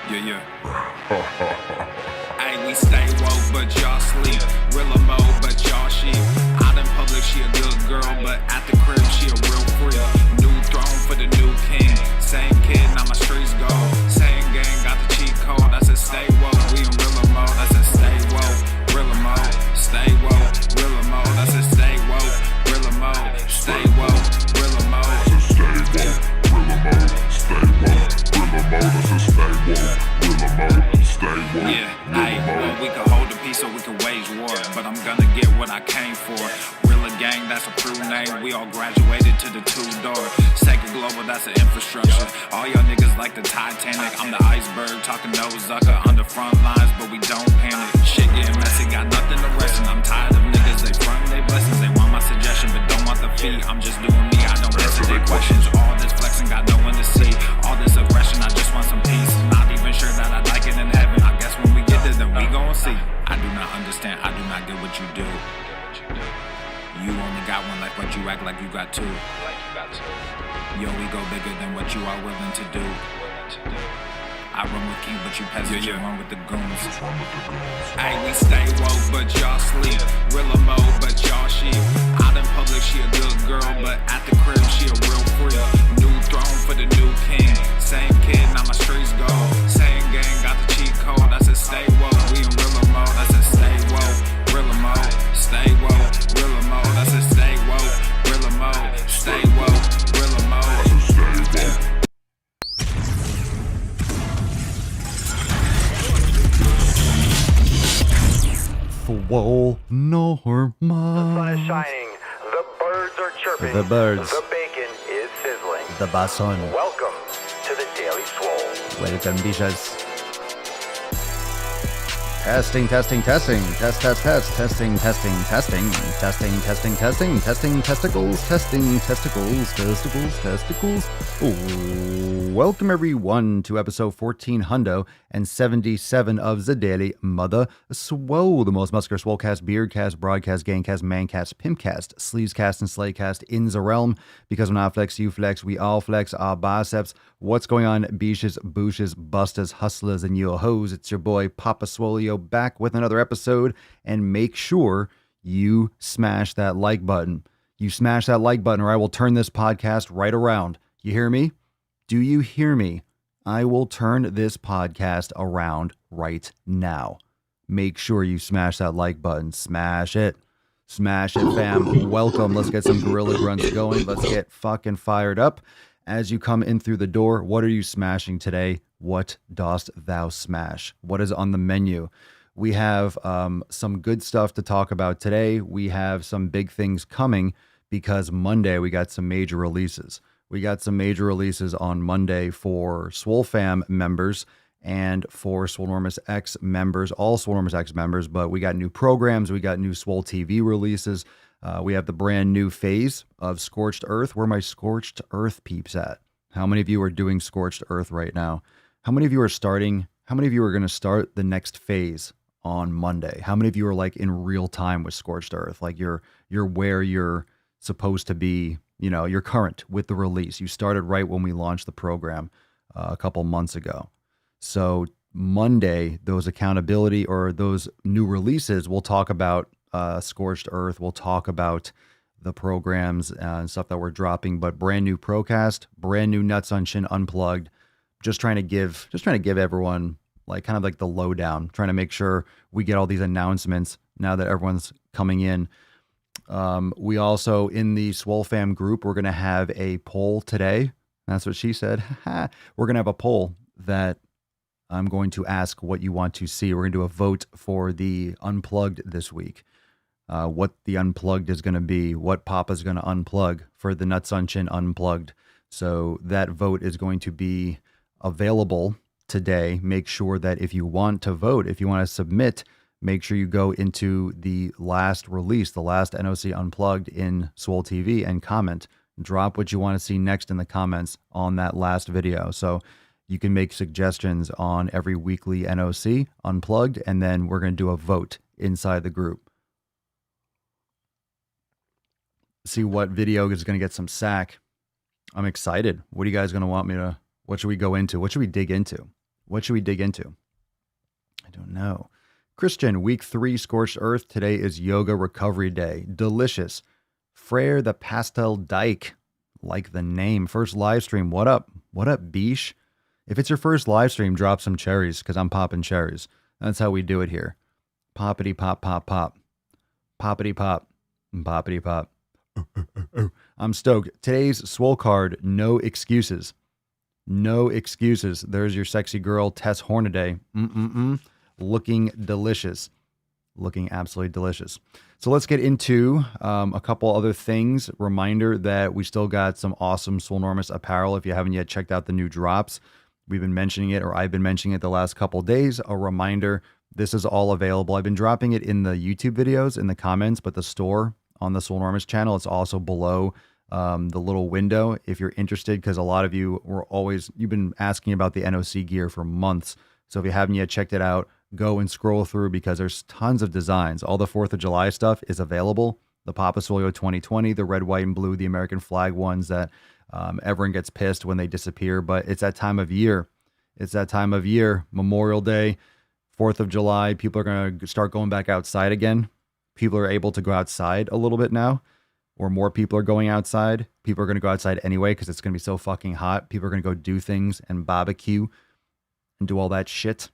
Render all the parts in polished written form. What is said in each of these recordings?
Yeah. Hey, we stay woke, but y'all sleep. Rilla mode, but y'all sheep. Out in public, she a good girl, but at the crib, she a real freak. New throne for the new king. Same kid, now my streets go. Same gang, got the cheat code. I said stay woke, we in Rilla mode. I said stay woke, Rilla mode. Stay woke, Rilla mode. I said stay woke, Rilla mode. Stay woke, Rilla mode. Stay woke, Rilla mode. Stay woke, Rilla mode. I said stay woke, Rilla mode. Stay woke. Yeah, ayy, well, we can hold the peace or we can wage war, but I'm gonna get what I came for. Rilla gang, that's a crew name. We all graduated to the two-door. Sacred Global, that's an infrastructure. All y'all niggas like the Titanic. I'm the iceberg, talking no Zucker on the front lines, but we don't panic. Shit getting messy, got nothing to rest in. I'm tired of niggas, they frontin' they blessings. They want my suggestion, but don't want the fee. I'm just doing me, I don't answer their questions. All this flexing, got no one to see. All this aggression, I just want some peace. Not even sure that I like it in heaven. I guess when we get there, then we gon' see. I do not understand, I do not get what you do. You only got one life, but you act like you got two. Yo, we go bigger than what you are willing to do. I run with king, but you peasants, you run with the goons. Hey, we stay woke, but y'all sleep. Rilla mode, but y'all sheep. Out in public, she a good girl, but at the crib, she a real freak. New throne for the new king. Same kid, now my streets go. Same gang, got the cheat code. I said stay woke, we in Rilla mode. I said stay woke, Rilla mode. Stay woke, Rilla mode. I said stay woke, Rilla mode. Stay woke, Rilla mode. Swole Norma. The sun is shining, the birds are chirping, The birds. the bacon is sizzling. The Basson. Welcome to the Daily Swole. Welcome, bitches. Testing. Testing, testing, testicles, testicles. Ooh. Welcome everyone to episode 1477 of the Daily Mother Swole, the most muscular swolecast, beardcast, broadcast, gangcast, mancast, pimpcast, sleevescast, and slaycast in the realm. Because when I flex, you flex, we all flex our biceps. What's going on, beaches, booshes, busters, hustlers, and your hoes? It's your boy Papa Swolio back with another episode, and make sure you smash that like button. You smash that like button or I will turn this podcast right around. You hear me? Do you hear me? I will turn this podcast around right now. Make sure you smash that like button. Smash it. Smash it, fam. Welcome. Let's get some gorilla grunts going. Let's get fucking fired up. As you come in through the door, what are you smashing today? What dost thou smash? What is on the menu? We have some good stuff to talk about today. We have some big things coming because Monday we got some major releases. We got some major releases on Monday for Swole Fam members and for Swolenormous X members, all Swolenormous X members, but we got new programs. We got new Swole TV releases. We have the brand new phase of Scorched Earth. Where are my Scorched Earth peeps at? How many of you are doing Scorched Earth right now? How many of you are starting? How many of you are going to start the next phase on Monday? How many of you are like in real time with Scorched Earth? Like you're where you're supposed to be, you know, you're current with the release. You started right when we launched the program a couple months ago. So Monday, those accountability or those new releases, we'll talk about Scorched Earth. We'll talk about the programs and stuff that we're dropping, but brand new Procast, brand new Nuts on Chin Unplugged. Just trying to give everyone like kind of like the lowdown, trying to make sure we get all these announcements now that everyone's coming in. We also, in the Swole Fam group, we're going to have a poll today. That's what she said. We're going to have a poll that I'm going to ask what you want to see. We're going to do a vote for the Unplugged this week. What the Unplugged is going to be, what Papa's going to unplug for the Nuts on Chin Unplugged. So that vote is going to be available today. Make sure that if you want to vote, if you want to submit, make sure you go into the last release, the last NOC Unplugged in Swole TV and comment. Drop what you want to see next in the comments on that last video. So you can make suggestions on every weekly NOC Unplugged, and then we're going to do a vote inside the group. See what video is going to get some sack. I'm excited. What are you guys going to want me to, what should we go into? What should we dig into? What should we dig into? I don't know. Christian, week 3, Scorched Earth. Today is Yoga Recovery Day. Delicious. Frere the Pastel Dyke. Like the name. First live stream. What up? What up, Beesh? If it's your first live stream, drop some cherries because I'm popping cherries. That's how we do it here. Poppity pop, pop, pop. Poppity pop. Poppity pop. I'm stoked. Today's Swole card, no excuses. No excuses. There's your sexy girl, Tess Hornaday. Looking delicious. Looking absolutely delicious. So let's get into a couple other things. Reminder that we still got some awesome Swolenormous apparel. If you haven't yet checked out the new drops, we've been mentioning it, or I've been mentioning it the last couple days. A reminder, this is all available. I've been dropping it in the YouTube videos in the comments, but the store on the Swolenormous channel, it's also below the little window if you're interested, because a lot of you you've been asking about the NOC gear for months. So if you haven't yet checked it out, go and scroll through because there's tons of designs. All the 4th of July stuff is available. The Papa Swolio 2020, the red, white, and blue, the American flag ones that everyone gets pissed when they disappear. But it's that time of year. It's that time of year. Memorial Day, 4th of July. People are going to start going back outside again. People are able to go outside a little bit now, or more people are going outside. People are going to go outside anyway because it's going to be so fucking hot. People are going to go do things and barbecue and do all that shit.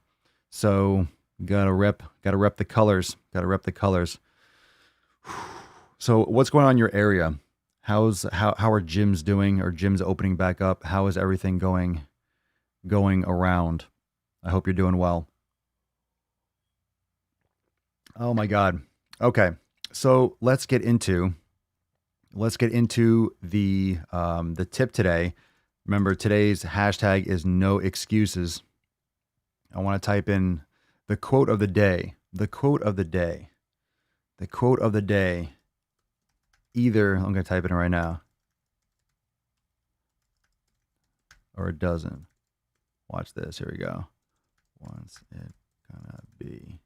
So gotta rep the colors. Gotta rep the colors. So what's going on in your area? How are gyms doing? Are gyms opening back up? How is everything going around? I hope you're doing well. Oh my God. Okay. So let's get into the tip today. Remember, today's hashtag is no excuses. I want to type in the quote of the day. The quote of the day. The quote of the day. Either, I'm going to type it in right now, or it doesn't. Watch this. Here we go. What's it gonna be?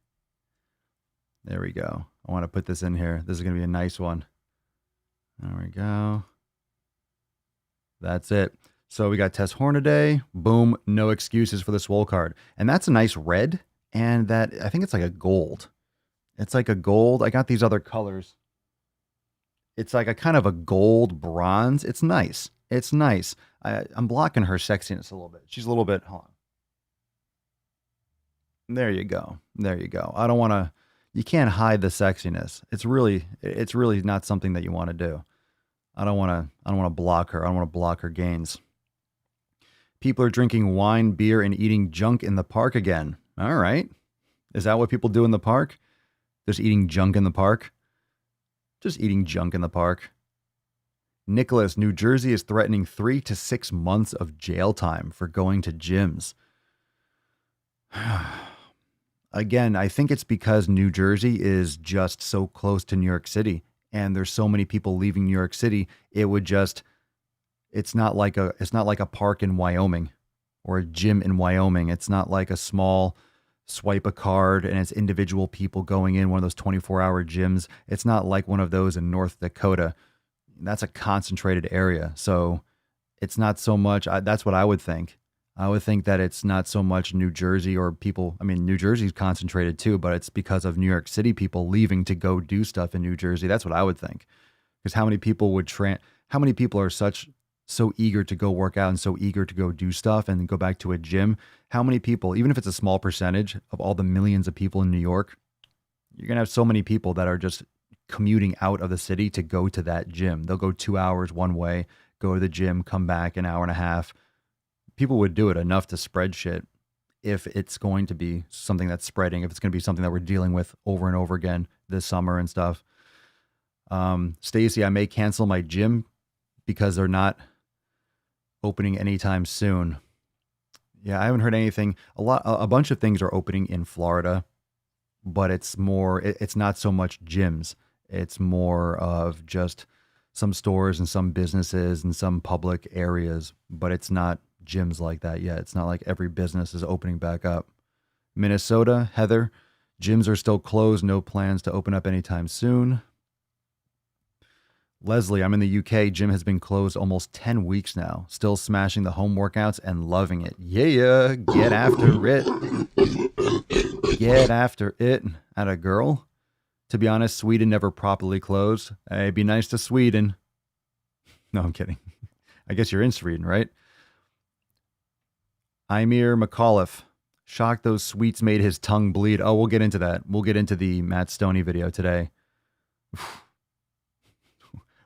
There we go. I want to put this in here. This is going to be a nice one. There we go. That's it. So we got Tess Hornaday. Boom. No excuses for the Swole card. And that's a nice red. And that, I think it's like a gold. It's like a gold. I got these other colors. It's like a kind of a gold bronze. It's nice. It's nice. I'm blocking her sexiness a little bit. She's a little bit, hold on. There you go. There you go. I don't want to, you can't hide the sexiness. It's really not something that you want to do. I don't want to block her. I don't want to block her gains. People are drinking wine, beer, and eating junk in the park again. All right. Is that what people do in the park? Just eating junk in the park? Just eating junk in the park. Nicholas, New Jersey is threatening 3 to 6 months of jail time for going to gyms. Again, I think it's because New Jersey is just so close to New York City, and there's so many people leaving New York City. It's not like a park in Wyoming or a gym in Wyoming. It's not like a small swipe a card and it's individual people going in one of those 24-hour gyms. It's not like one of those in North Dakota. That's a concentrated area. So it's not so much, that's what I would think. I would think that it's not so much New Jersey or people. I mean, New Jersey's concentrated too, but it's because of New York City people leaving to go do stuff in New Jersey. That's what I would think. Because how many people are so eager to go work out and so eager to go do stuff and go back to a gym? How many people, even if it's a small percentage of all the millions of people in New York, you're going to have so many people that are just commuting out of the city to go to that gym. They'll go 2 hours one way, go to the gym, come back an hour and a half. People would do it enough to spread shit if it's going to be something that's spreading, if it's going to be something that we're dealing with over and over again this summer and stuff. Stacy, I may cancel my gym because they're not opening anytime soon. Yeah, I haven't heard anything. A bunch of things are opening in Florida, but it's not so much gyms. It's more of just some stores and some businesses and some public areas, but it's not gyms like that yet. It's not like every business is opening back up. Minnesota, Heather, gyms are still closed. No plans to open up anytime soon. Leslie, I'm in the UK. Gym has been closed almost 10 weeks now. Still smashing the home workouts and loving it. Yeah, get after it. Get after it. At a girl. To be honest, Sweden never properly closed. Hey, be nice to Sweden. No, I'm kidding. I guess you're in Sweden, right? Imir McAuliffe. Shocked those sweets made his tongue bleed. Oh, we'll get into that. We'll get into the Matt Stonie video today.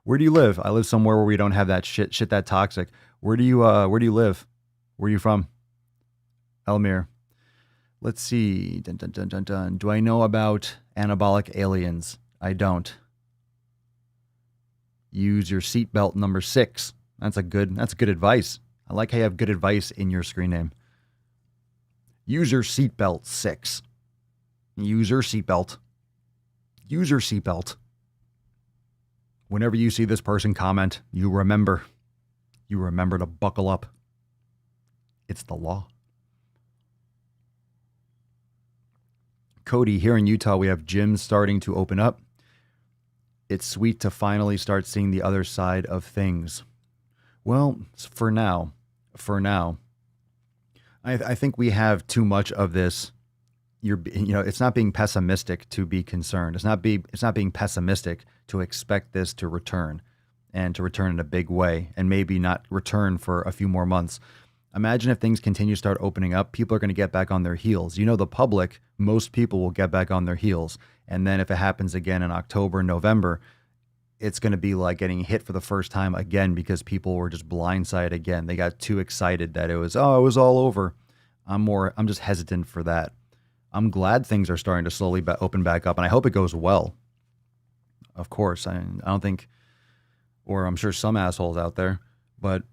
Where do you live? I live somewhere where we don't have that shit that toxic. Where do you live? Where are you from? Elmir. Let's see. Dun, dun, dun, dun, dun. Do I know about anabolic aliens? I don't. Use your seatbelt number 6. That's good advice. I like how you have good advice in your screen name. Use your seatbelt 6. Use your seatbelt. Use your seatbelt. Whenever you see this person comment, you remember to buckle up. It's the law. Cody, here in Utah, we have gyms starting to open up. It's sweet to finally start seeing the other side of things. Well, for now, I think we have too much of this. It's not being pessimistic to be concerned. It's not being pessimistic to expect this to return, and to return in a big way, and maybe not return for a few more months. Imagine if things continue to start opening up, people are going to get back on their heels. The public, most people will get back on their heels. And then if it happens again in October, November, it's going to be like getting hit for the first time again, because people were just blindsided again. They got too excited that it was all over. I'm just hesitant for that. I'm glad things are starting to slowly open back up, and I hope it goes well. Of course, I don't think, or I'm sure some assholes out there, but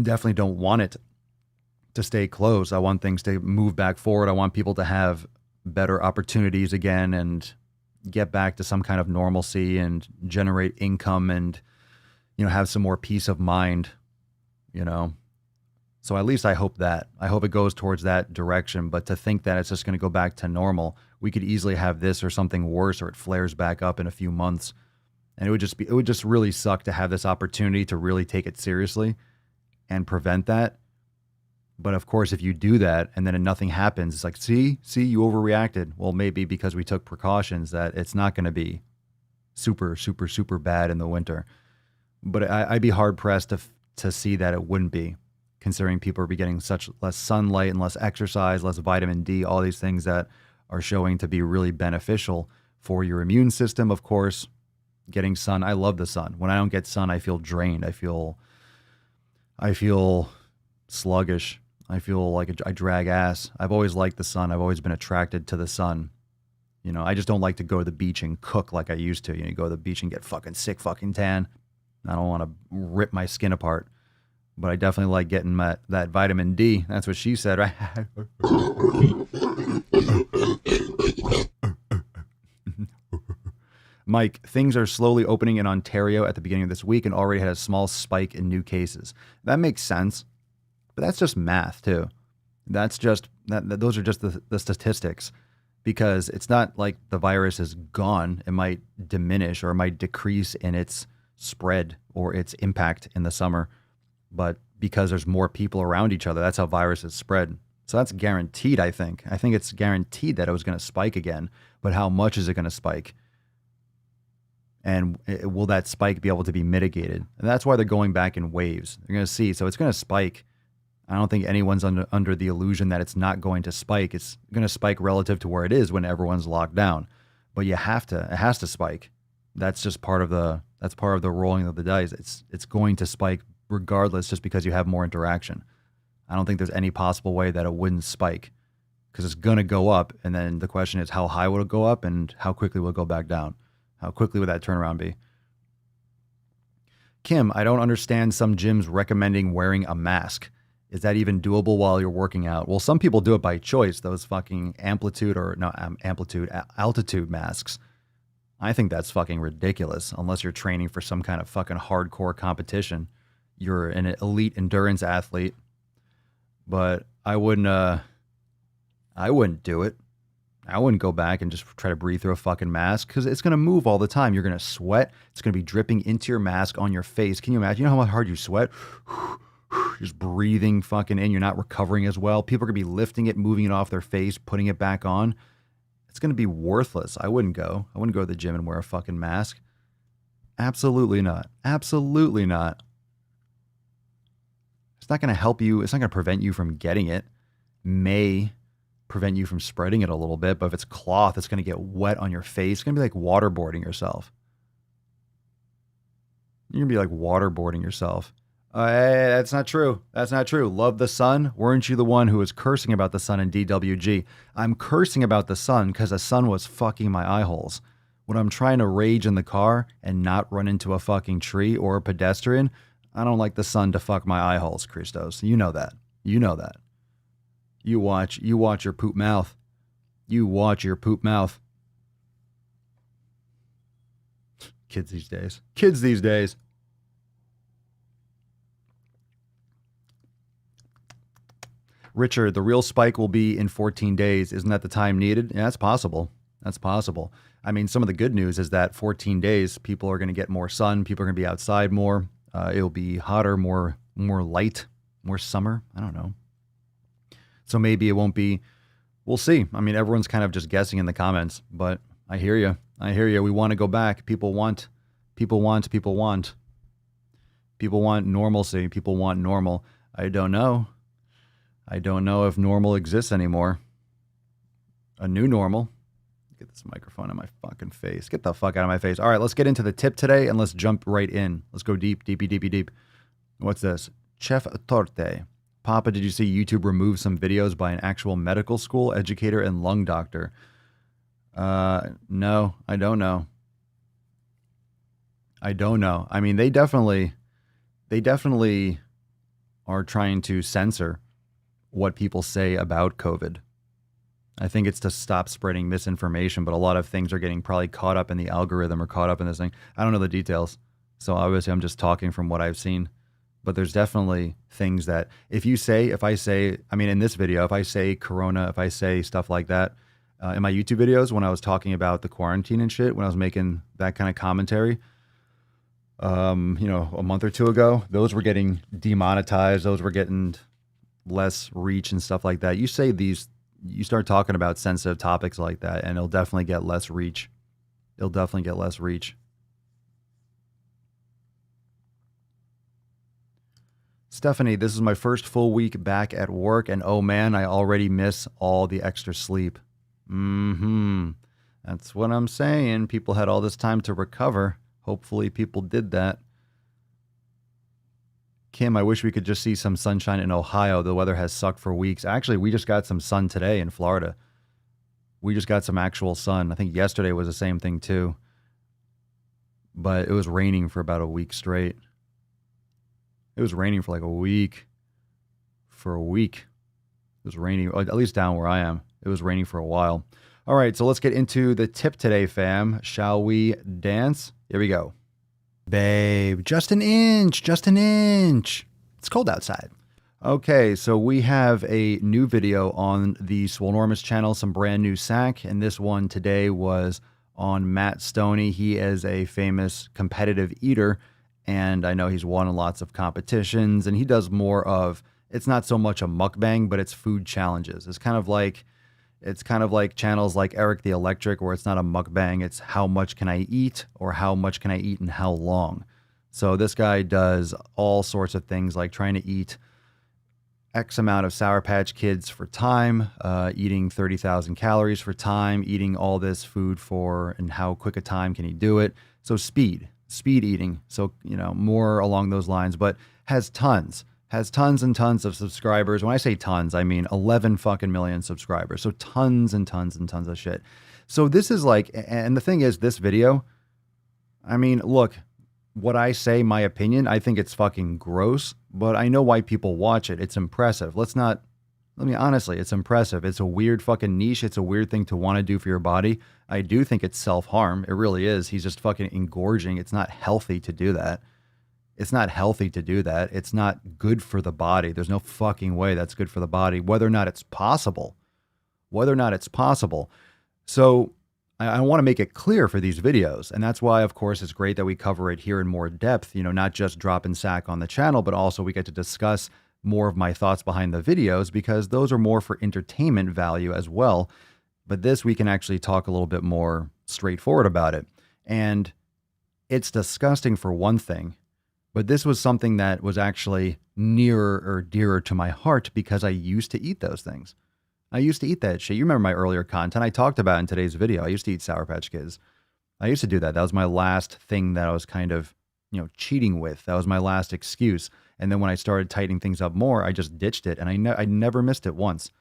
definitely don't want it to stay closed. I want things to move back forward. I want people to have better opportunities again and get back to some kind of normalcy and generate income and, have some more peace of mind, So at least I hope that. I hope it goes towards that direction. But to think that it's just going to go back to normal, we could easily have this or something worse, or it flares back up in a few months. And it would just really suck to have this opportunity to really take it seriously and prevent that. But of course, if you do that and then nothing happens, it's like, see, you overreacted. Well, maybe because we took precautions that it's not going to be super, super, super bad in the winter. But I'd be hard pressed to see that it wouldn't be, considering people are getting such less sunlight and less exercise, less vitamin D, all these things that are showing to be really beneficial for your immune system. Of course, getting sun. I love the sun. When I don't get sun, I feel drained. I feel sluggish. I feel like I drag ass. I've always liked the sun. I've always been attracted to the sun. I just don't like to go to the beach and cook like I used to. You go to the beach and get fucking sick, fucking tan. I don't want to rip my skin apart. But I definitely like getting that vitamin D. That's what she said, right? Mike, things are slowly opening in Ontario at the beginning of this week and already had a small spike in new cases. That makes sense. But that's just math, too. That's just those are just the statistics, because it's not like the virus is gone. It might diminish or it might decrease in its spread or its impact in the summer. But because there's more people around each other, that's how viruses spread. So that's guaranteed, I think. I think it's guaranteed that it was going to spike again. But how much is it going to spike? And will that spike be able to be mitigated? And that's why they're going back in waves. They're going to see. So it's going to spike. I don't think anyone's under the illusion that it's not going to spike. It's going to spike relative to where it is when everyone's locked down. But it has to spike. That's just part of the rolling of the dice. It's going to spike regardless, just because you have more interaction. I don't think there's any possible way that it wouldn't spike, because it's going to go up. And then the question is, how high will it go up and how quickly will it go back down? How quickly would that turnaround be? Kim, I don't understand some gyms recommending wearing a mask. Is that even doable while you're working out? Well, some people do it by choice, those fucking altitude masks. I think that's fucking ridiculous, unless you're training for some kind of fucking hardcore competition. You're an elite endurance athlete. But I wouldn't do it. I wouldn't go back and just try to breathe through a fucking mask because it's going to move all the time. You're going to sweat. It's going to be dripping into your mask on your face. Can you imagine? You know how hard you sweat? Just breathing fucking in. You're not recovering as well. People are going to be lifting it, moving it off their face, putting it back on. It's going to be worthless. I wouldn't go. I wouldn't go to the gym and wear a fucking mask. Absolutely not. Absolutely not. It's not going to help you. It's not going to prevent you from getting it. May prevent you from spreading it a little bit, but if it's cloth, it's going to get wet on your face. It's going to be like waterboarding yourself. You're going to be like waterboarding yourself. Hey, that's not true. That's not true. Love the sun. Weren't you the one who was cursing about the sun in DWG? I'm cursing about the sun because the sun was fucking my eye holes. When I'm trying to rage in the car and not run into a fucking tree or a pedestrian, I don't like the sun to fuck my eye holes, Christos. You know that. You know that. You watch your poop mouth. You watch your poop mouth. Kids these days. Kids these days. Richard, the real spike will be in 14 days. Isn't that the time needed? Yeah, that's possible. That's possible. I mean, some of the good news is that 14 days, people are going to get more sun. People are going to be outside more. It'll be hotter, more light, more summer. I don't know. So maybe it won't be, we'll see. I mean, everyone's kind of just guessing in the comments, but I hear you. I hear you. We want to go back. People want normalcy. People want normal. I don't know. I don't know if normal exists anymore. A new normal. Get this microphone in my fucking face. Get the fuck out of my face. All right, let's get into the tip today and let's jump right in. Let's go deep. What's this? Chef Torte. Papa, did you see YouTube remove some videos by an actual medical school educator and lung doctor? No, I don't know. I mean, they definitely are trying to censor what people say about COVID. I think it's to stop spreading misinformation, but a lot of things are getting probably caught up in the algorithm or caught up in this thing. I don't know the details. So obviously I'm just talking from what I've seen. But there's definitely things that if I say, I mean, in this video, if I say Corona, if I say stuff like that, in my YouTube videos, when I was talking about the quarantine and shit, when I was making that kind of commentary, a month or two ago, those were getting demonetized. Those were getting less reach and stuff like that. You start talking about sensitive topics like that and it'll definitely get less reach. Stephanie, this is my first full week back at work, and oh man, I already miss all the extra sleep. That's what I'm saying. People had all this time to recover. Hopefully people did that. Kim, I wish we could just see some sunshine in Ohio. The weather has sucked for weeks. Actually, we just got some sun today in Florida. We just got some actual sun. I think yesterday was the same thing too. But it was raining for about a week straight. It was raining for like a week. It was raining, at least down where I am. It was raining for a while. All right, so let's get into the tip today, fam. Shall we dance? Here we go. Babe, just an inch. It's cold outside. Okay, so we have a new video on the Swolenormous channel, some brand new sack, and this one today was on Matt Stonie. He is a famous competitive eater, and I know he's won lots of competitions, and he does more of, it's not so much a mukbang, but it's food challenges. It's kind of like channels like Eric the Electric, where it's not a mukbang, it's how much can I eat, or how much can I eat and how long. So this guy does all sorts of things like trying to eat X amount of Sour Patch Kids for time, eating 30,000 calories for time, eating all this food for, and how quick a time can he do it. So speed eating. So, more along those lines, but has tons and tons of subscribers. When I say tons, I mean 11 fucking million subscribers. So tons and tons and tons of shit. So this is like, and the thing is, this video, I mean, look, what I say, my opinion, I think it's fucking gross, but I know why people watch it. It's impressive. Honestly, it's impressive. It's a weird fucking niche. It's a weird thing to want to do for your body. I do think it's self-harm. It really is. He's just fucking engorging. It's not healthy to do that. It's not good for the body. There's no fucking way that's good for the body, whether or not it's possible. So I want to make it clear for these videos. And that's why, of course, it's great that we cover it here in more depth, not just drop and sack on the channel, but also we get to discuss more of my thoughts behind the videos because those are more for entertainment value as well. But this, we can actually talk a little bit more straightforward about it. And it's disgusting for one thing, but this was something that was actually nearer or dearer to my heart because I used to eat those things. I used to eat that shit. You remember my earlier content I talked about in today's video. I used to eat Sour Patch Kids. I used to do that. That was my last thing that I was kind of, cheating with. That was my last excuse. And then when I started tightening things up more, I just ditched it. And I never missed it once.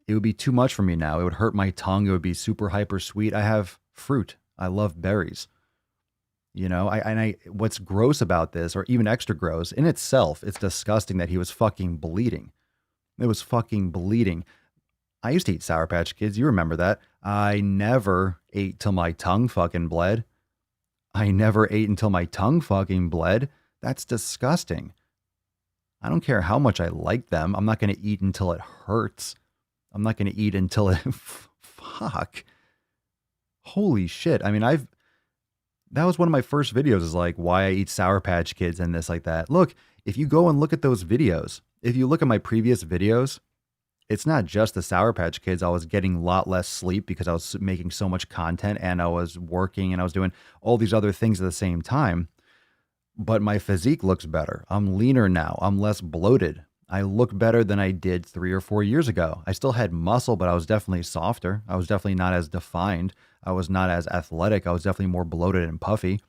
It would be too much for me now. It would hurt my tongue. It would be super hyper sweet. I have fruit. I love berries. What's gross about this, or even extra gross in itself, it's disgusting that he was fucking bleeding. It was fucking bleeding. I used to eat Sour Patch Kids. You remember that. I never ate till my tongue fucking bled. I never ate until my tongue fucking bled. That's disgusting. I don't care how much I like them. I'm not going to eat until it hurts. I'm not going to eat until it... Fuck. Holy shit. I mean, that was one of my first videos is like why I eat Sour Patch Kids and this like that. Look, if you go and look at those videos, if you look at my previous videos, it's not just the Sour Patch Kids. I was getting a lot less sleep because I was making so much content and I was working and I was doing all these other things at the same time. But my physique looks better. I'm leaner now. I'm less bloated. I look better than I did 3 or 4 years ago. I still had muscle, but I was definitely softer. I was definitely not as defined. I was not as athletic. I was definitely more bloated and puffy.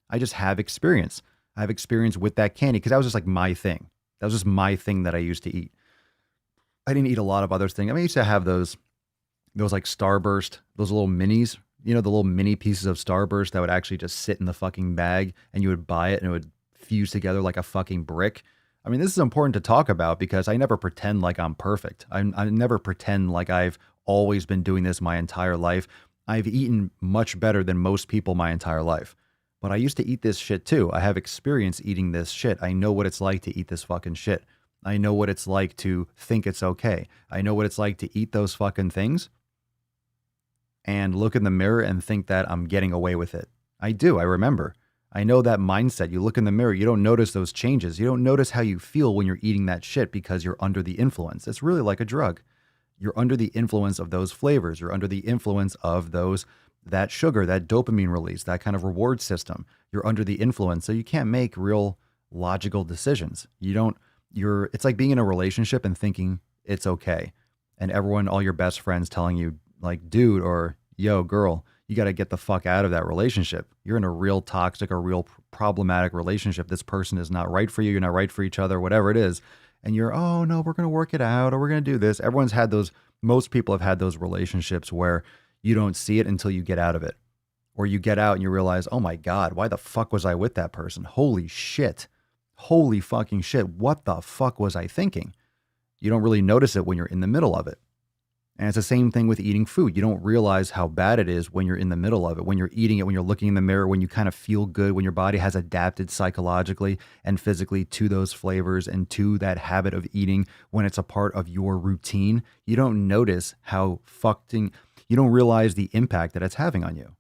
I just have experience. I have experience with that candy because that was just like my thing. That was just my thing that I used to eat. I didn't eat a lot of other things. I mean, I used to have those like Starburst, those little minis, the little mini pieces of Starburst that would actually just sit in the fucking bag and you would buy it and it would fuse together like a fucking brick. I mean, this is important to talk about because I never pretend like I'm perfect. I never pretend like I've always been doing this my entire life. I've eaten much better than most people my entire life. But I used to eat this shit too. I have experience eating this shit. I know what it's like to eat this fucking shit. I know what it's like to think it's okay. I know what it's like to eat those fucking things and look in the mirror and think that I'm getting away with it. I do. I remember. I know that mindset. You look in the mirror, you don't notice those changes. You don't notice how you feel when you're eating that shit because you're under the influence. It's really like a drug. You're under the influence of those flavors. You're under the influence of that sugar, that dopamine release, that kind of reward system. You're under the influence. So you can't make real logical decisions. It's like being in a relationship and thinking it's okay. And all your best friends telling you like, dude, or yo, girl, you got to get the fuck out of that relationship. You're in a real toxic or real problematic relationship. This person is not right for you. You're not right for each other, whatever it is. And you're, oh no, we're going to work it out or we're going to do this. Most people have had those relationships where you don't see it until you get out of it. Or you get out and you realize, oh my God, why the fuck was I with that person? Holy shit. Holy fucking shit. What the fuck was I thinking? You don't really notice it when you're in the middle of it. And it's the same thing with eating food. You don't realize how bad it is when you're in the middle of it, when you're eating it, when you're looking in the mirror, when you kind of feel good, when your body has adapted psychologically and physically to those flavors and to that habit of eating, when it's a part of your routine. You don't notice you don't realize the impact that it's having on you.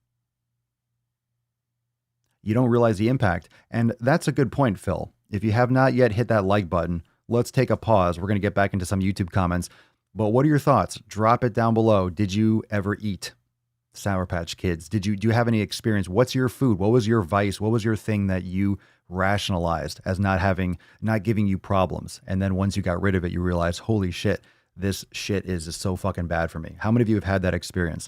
You don't realize the impact. And that's a good point, Phil. If you have not yet hit that like button, let's take a pause. We're going to get back into some YouTube comments. But what are your thoughts? Drop it down below. Did you ever eat Sour Patch Kids? Do you have any experience? What's your food? What was your vice? What was your thing that you rationalized as not giving you problems? And then once you got rid of it, you realized, holy shit, this shit is so fucking bad for me. How many of you have had that experience?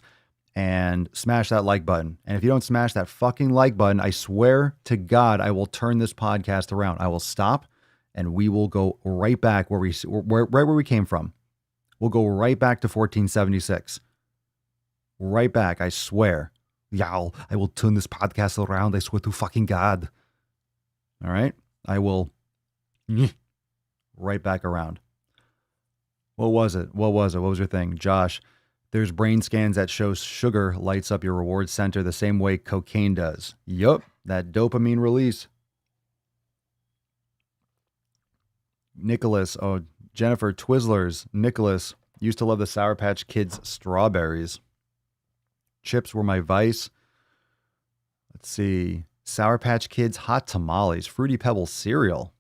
And smash that like button. And if you don't smash that fucking like button, I swear to God, I will turn this podcast around. I will stop and we will go right back right where we came from. We'll go right back to 1476. Right back, I swear. Yeah, I will turn this podcast around. I swear to fucking God. All right? I will right back around. What was it? What was your thing? Josh, there's brain scans that show sugar lights up your reward center the same way cocaine does. Yup, that dopamine release. Nicholas, Jennifer, Twizzlers, Nicholas used to love the Sour Patch Kids strawberries. Chips were my vice. Let's see. Sour Patch Kids, hot tamales, Fruity Pebbles cereal.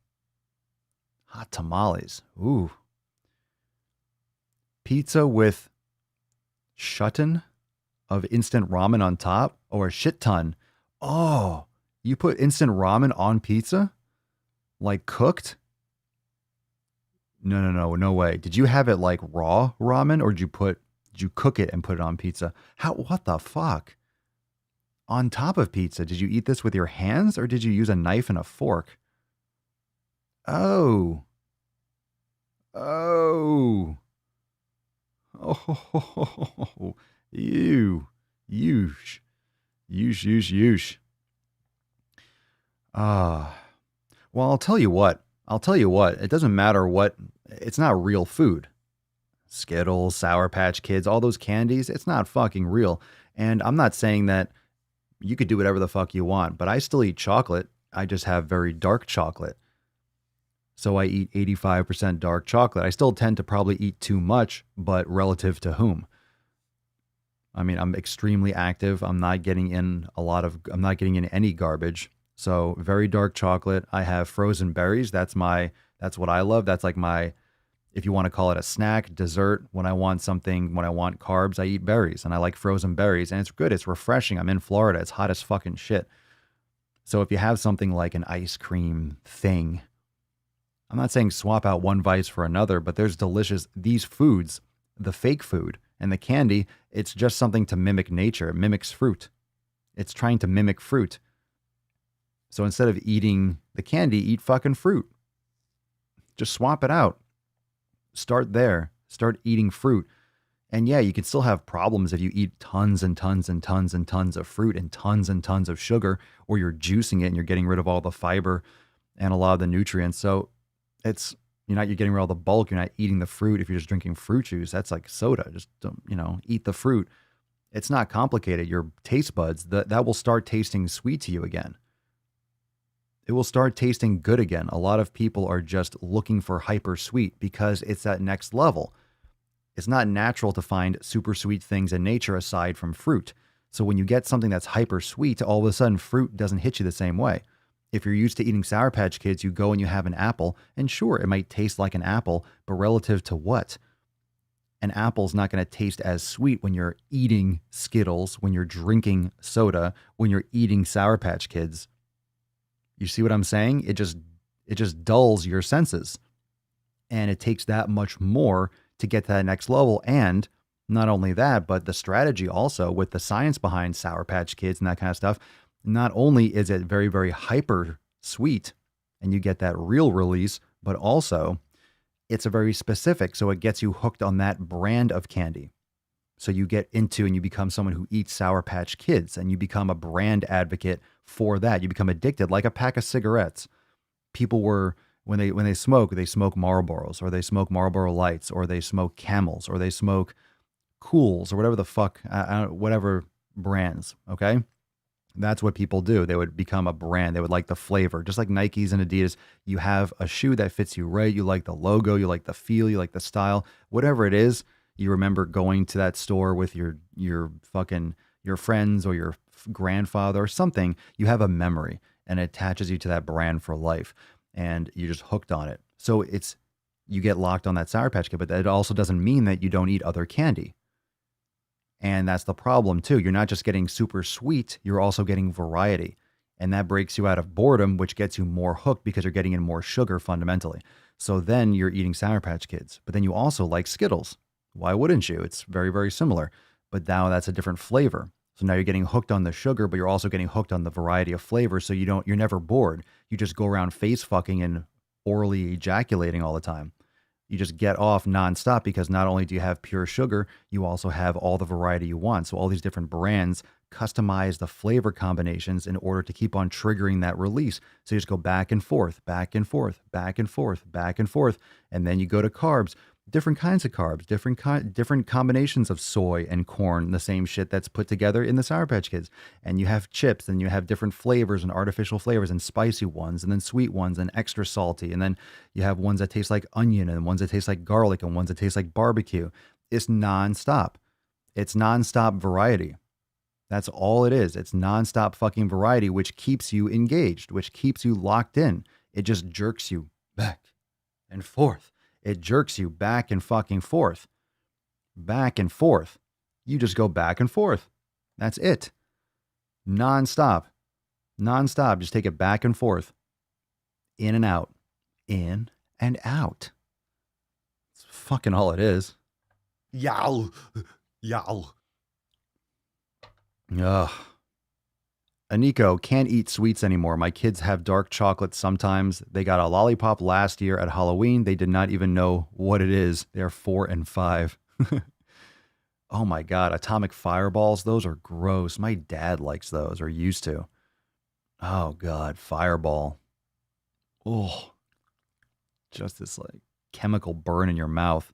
Hot tamales. Ooh. Pizza with shutton of instant ramen on top, or a shit ton. Oh, you put instant ramen on pizza? Like cooked? No way. Did you have it like raw ramen, or did you cook it and put it on pizza? What the fuck? On top of pizza, did you eat this with your hands, or did you use a knife and a fork? Oh. Oh. Oh. Ew. Yeesh. Yeesh. Well, I'll tell you what. It doesn't matter what. It's not real food. Skittles, Sour Patch Kids, all those candies, it's not fucking real. And I'm not saying that you could do whatever the fuck you want, but I still eat chocolate. I just have very dark chocolate. So I eat 85% dark chocolate. I still tend to probably eat too much, but relative to whom? I mean, I'm extremely active. I'm not getting in any garbage. So very dark chocolate. I have frozen berries. That's what I love. That's like my, if you want to call it a snack, dessert. When I want carbs, I eat berries, and I like frozen berries, and it's good. It's refreshing. I'm in Florida. It's hot as fucking shit. So if you have something like an ice cream thing, I'm not saying swap out one vice for another, but there's these foods, the fake food and the candy, it's just something to mimic nature. It mimics fruit. It's trying to mimic fruit. So instead of eating the candy, eat fucking fruit. Just swap it out. Start there. Start eating fruit. And yeah, you can still have problems if you eat tons and tons and tons and tons of fruit and tons of sugar, or you're juicing it and you're getting rid of all the fiber and a lot of the nutrients. So you're getting rid of all the bulk. You're not eating the fruit. If you're just drinking fruit juice, that's like soda. Just don't, eat the fruit. It's not complicated. Your taste buds, that will start tasting sweet to you again. It will start tasting good again. A lot of people are just looking for hyper sweet because it's that next level. It's not natural to find super sweet things in nature aside from fruit. So when you get something that's hyper sweet, all of a sudden fruit doesn't hit you the same way. If you're used to eating Sour Patch Kids, you go and you have an apple, and sure, it might taste like an apple, but relative to what? An apple's not going to taste as sweet when you're eating Skittles, when you're drinking soda, when you're eating Sour Patch Kids. You see what I'm saying? It just dulls your senses. And it takes that much more to get to that next level. And not only that, but the strategy also with the science behind Sour Patch Kids and that kind of stuff. Not only is it very, very hyper sweet and you get that real release, but also it's a very specific. So it gets you hooked on that brand of candy. So you get into and you become someone who eats Sour Patch Kids, and you become a brand advocate for that. You become addicted, like a pack of cigarettes. People when they smoke Marlboros, or they smoke Marlboro Lights, or they smoke Camels, or they smoke Cools, or whatever the fuck, whatever brands. Okay. That's what people do. They would become a brand. They would like the flavor, just like Nikes and Adidas. You have a shoe that fits you right. You like the logo, you like the feel, you like the style, whatever it is. You remember going to that store with your friends or your grandfather or something. You have a memory, and it attaches you to that brand for life, and you're just hooked on it. So you get locked on that Sour Patch Kid, but that also doesn't mean that you don't eat other candy. And that's the problem too. You're not just getting super sweet, you're also getting variety. And that breaks you out of boredom, which gets you more hooked because you're getting in more sugar fundamentally. So then you're eating Sour Patch Kids, but then you also like Skittles. Why wouldn't you? It's very, very similar, but now that's a different flavor. So now you're getting hooked on the sugar, but you're also getting hooked on the variety of flavors. So you're never bored. You just go around face fucking and orally ejaculating all the time. You just get off nonstop because not only do you have pure sugar, you also have all the variety you want. So all these different brands customize the flavor combinations in order to keep on triggering that release. So you just go back and forth, back and forth, back and forth, back and forth. And then you go to carbs, different kinds of carbs, different combinations of soy and corn, the same shit that's put together in the Sour Patch Kids. And you have chips, and you have different flavors and artificial flavors and spicy ones, and then sweet ones and extra salty. And then you have ones that taste like onion, and ones that taste like garlic, and ones that taste like barbecue. It's nonstop. It's nonstop variety. That's all it is. It's nonstop fucking variety, which keeps you engaged, which keeps you locked in. It just jerks you back and forth. It jerks you back and fucking forth. Back and forth. You just go back and forth. That's it. Nonstop. Nonstop. Just take it back and forth. In and out. In and out. It's fucking all it is. Yow. Yow. Ugh. Aniko, can't eat sweets anymore. My kids have dark chocolate sometimes. They got a lollipop last year at Halloween. They did not even know what it is. They're 4 and 5. Oh my God. Atomic fireballs. Those are gross. My dad likes those, or used to. Oh God. Fireball. Oh. Just this like chemical burn in your mouth.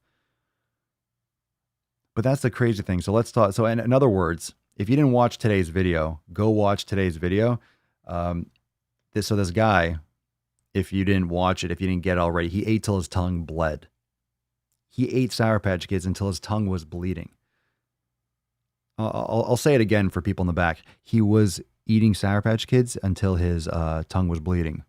But that's the crazy thing. So let's talk. So in other words, if you didn't watch today's video, go watch today's video. This guy, if you didn't watch it, if you didn't get it already, he ate till his tongue bled. He ate Sour Patch Kids until his tongue was bleeding. I'll say it again for people in the back. He was eating Sour Patch Kids until his tongue was bleeding.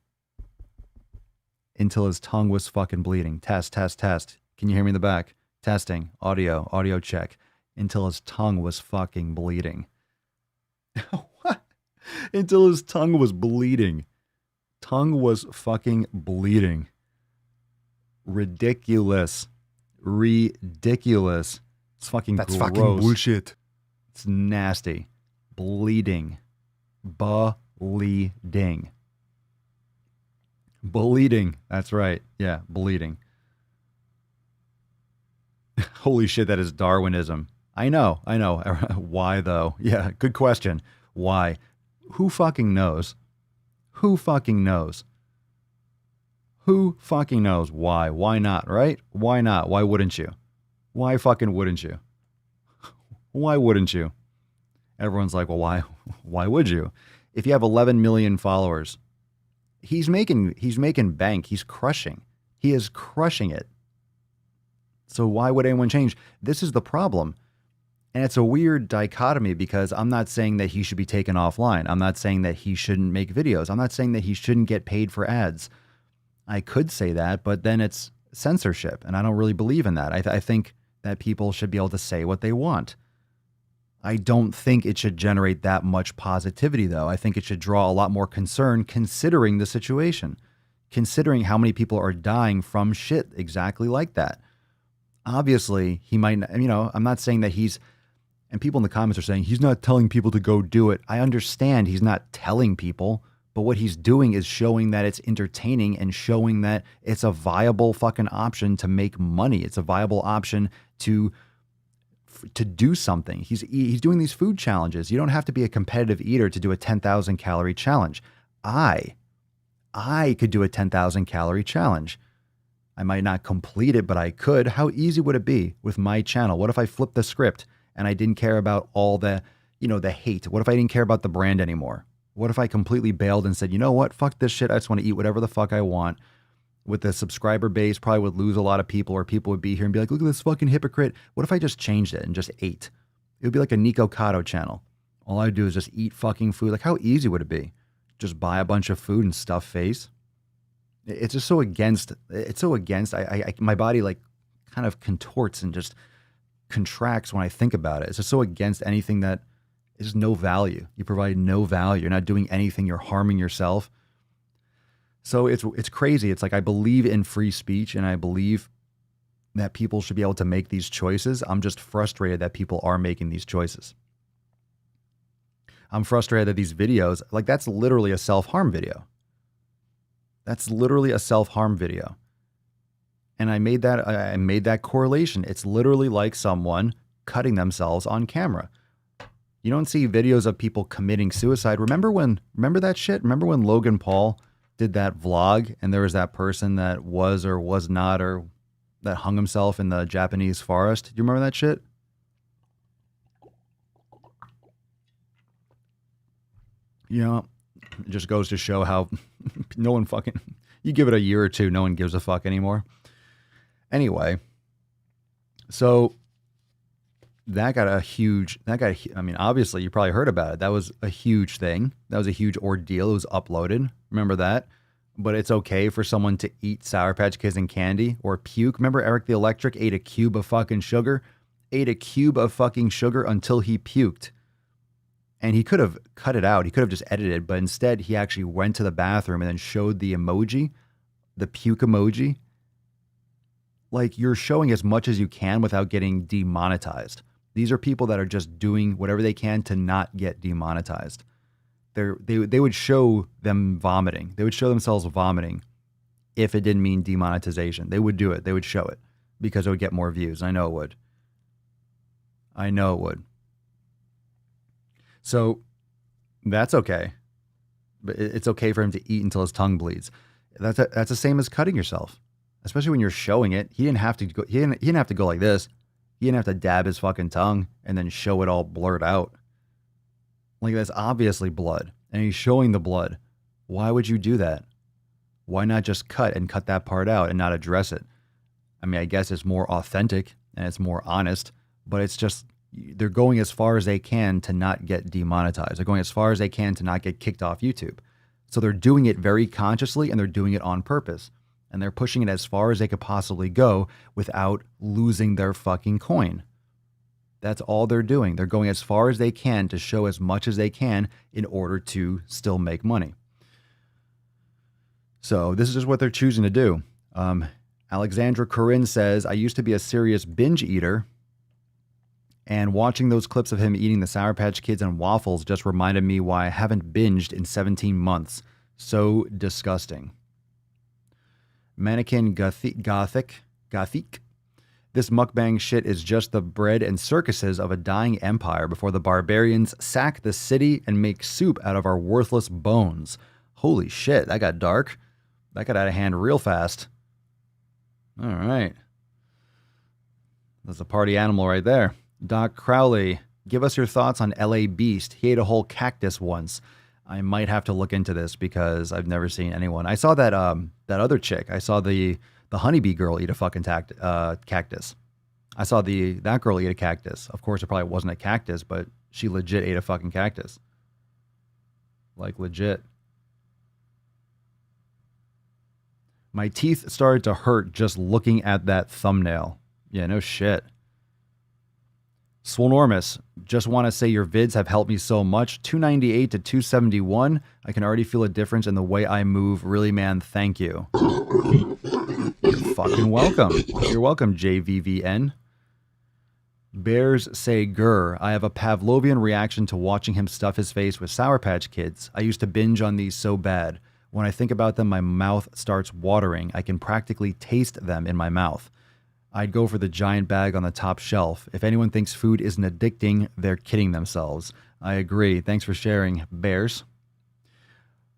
Until his tongue was fucking bleeding. Test, test, test. Can you hear me in the back? Testing. Audio check. Until his tongue was fucking bleeding. What? Until his tongue was bleeding. Tongue was fucking bleeding. Ridiculous. Ridiculous. It's fucking That's gross. fucking bullshit. It's nasty. Bleeding. Bleeding. Bleeding. That's right. Yeah, bleeding. Holy shit, that is Darwinism. I know. Why though? Yeah, good question. Why? Who fucking knows? Who fucking knows? Who fucking knows why? Why not, right? Why not? Why wouldn't you? Why fucking wouldn't you? Why wouldn't you? Everyone's like, well, why would you? If you have 11 million followers, he's making bank. He's crushing. He is crushing it. So why would anyone change? This is the problem. And it's a weird dichotomy because I'm not saying that he should be taken offline. I'm not saying that he shouldn't make videos. I'm not saying that he shouldn't get paid for ads. I could say that, but then it's censorship. And I don't really believe in that. I think that people should be able to say what they want. I don't think it should generate that much positivity, though. I think it should draw a lot more concern considering the situation, considering how many people are dying from shit exactly like that. Obviously, he might, I'm not saying that and people in the comments are saying he's not telling people to go do it. I understand he's not telling people, but what he's doing is showing that it's entertaining and showing that it's a viable fucking option to make money. It's a viable option to do something. He's doing these food challenges. You don't have to be a competitive eater to do a 10,000 calorie challenge. I could do a 10,000 calorie challenge. I might not complete it, but I could. How easy would it be with my channel? What if I flipped the script and I didn't care about all the hate? What if I didn't care about the brand anymore? What if I completely bailed and said, you know what? Fuck this shit. I just want to eat whatever the fuck I want. With the subscriber base, probably would lose a lot of people, or people would be here and be like, look at this fucking hypocrite. What if I just changed it and just ate? It would be like a Nico Cotto channel. All I do is just eat fucking food. Like, how easy would it be? Just buy a bunch of food and stuff face. It's just so against. It's so against. My body like kind of contorts and just contracts when I think about it. It's just so against anything that is no value. You provide no value. You're not doing anything. You're harming yourself. So it's crazy. It's like I believe in free speech and I believe that people should be able to make these choices. I'm just frustrated that people are making these choices. I'm frustrated that these videos, like that's literally a self-harm video. That's literally a self-harm video. And I made that correlation. It's literally like someone cutting themselves on camera. You don't see videos of people committing suicide. Remember that shit? Remember when Logan Paul did that vlog and there was that person that was or was not or that hung himself in the Japanese forest? Do you remember that shit? You know, it just goes to show how no one fucking, you give it a year or two, no one gives a fuck anymore. Anyway, so that got a huge, I mean, obviously you probably heard about it. That was a huge thing. That was a huge ordeal. It was uploaded. Remember that? But it's okay for someone to eat Sour Patch Kids and candy or puke. Remember Eric the Electric ate a cube of fucking sugar? Ate a cube of fucking sugar until he puked. And he could have cut it out. He could have just edited, but instead he actually went to the bathroom and then showed the emoji, the puke emoji. Like, you're showing as much as you can without getting demonetized. These are people that are just doing whatever they can to not get demonetized. They would show them vomiting. They would show themselves vomiting if it didn't mean demonetization. They would do it. They would show it because it would get more views. I know it would. I know it would. So that's okay. But it's okay for him to eat until his tongue bleeds. That's the same as cutting yourself, especially when you're showing it. He didn't have to go. He didn't have to go like this. He didn't have to dab his fucking tongue and then show it all blurred out. Like, that's obviously blood, and he's showing the blood. Why would you do that? Why not just cut that part out and not address it? I mean, I guess it's more authentic and it's more honest, but it's just, they're going as far as they can to not get demonetized. They're going as far as they can to not get kicked off YouTube. So they're doing it very consciously and they're doing it on purpose. And they're pushing it as far as they could possibly go without losing their fucking coin. That's all they're doing. They're going as far as they can to show as much as they can in order to still make money. So this is just what they're choosing to do. Alexandra Corinne says, I used to be a serious binge eater, and watching those clips of him eating the Sour Patch Kids and waffles just reminded me why I haven't binged in 17 months. So disgusting. Mannequin Gothic. This mukbang shit is just the bread and circuses of a dying empire before the barbarians sack the city and make soup out of our worthless bones. Holy shit, that got dark. That got out of hand real fast. All right. That's a party animal right there. Doc Crowley, give us your thoughts on LA Beast. He ate a whole cactus once. I might have to look into this because I've never seen anyone. I saw that that other chick. I saw the honeybee girl eat a fucking cactus. I saw that girl eat a cactus. Of course, it probably wasn't a cactus, but she legit ate a fucking cactus. Like, legit. My teeth started to hurt just looking at that thumbnail. Yeah, no shit. Swolenormous, just want to say your vids have helped me so much. 298 to 271. I can already feel a difference in the way I move. Really, man, thank you. You're fucking welcome. You're welcome, JVVN. Bears say grr. I have a Pavlovian reaction to watching him stuff his face with Sour Patch Kids. I used to binge on these so bad. When I think about them, my mouth starts watering. I can practically taste them in my mouth. I'd go for the giant bag on the top shelf. If anyone thinks food isn't addicting, they're kidding themselves. I agree. Thanks for sharing, Bears.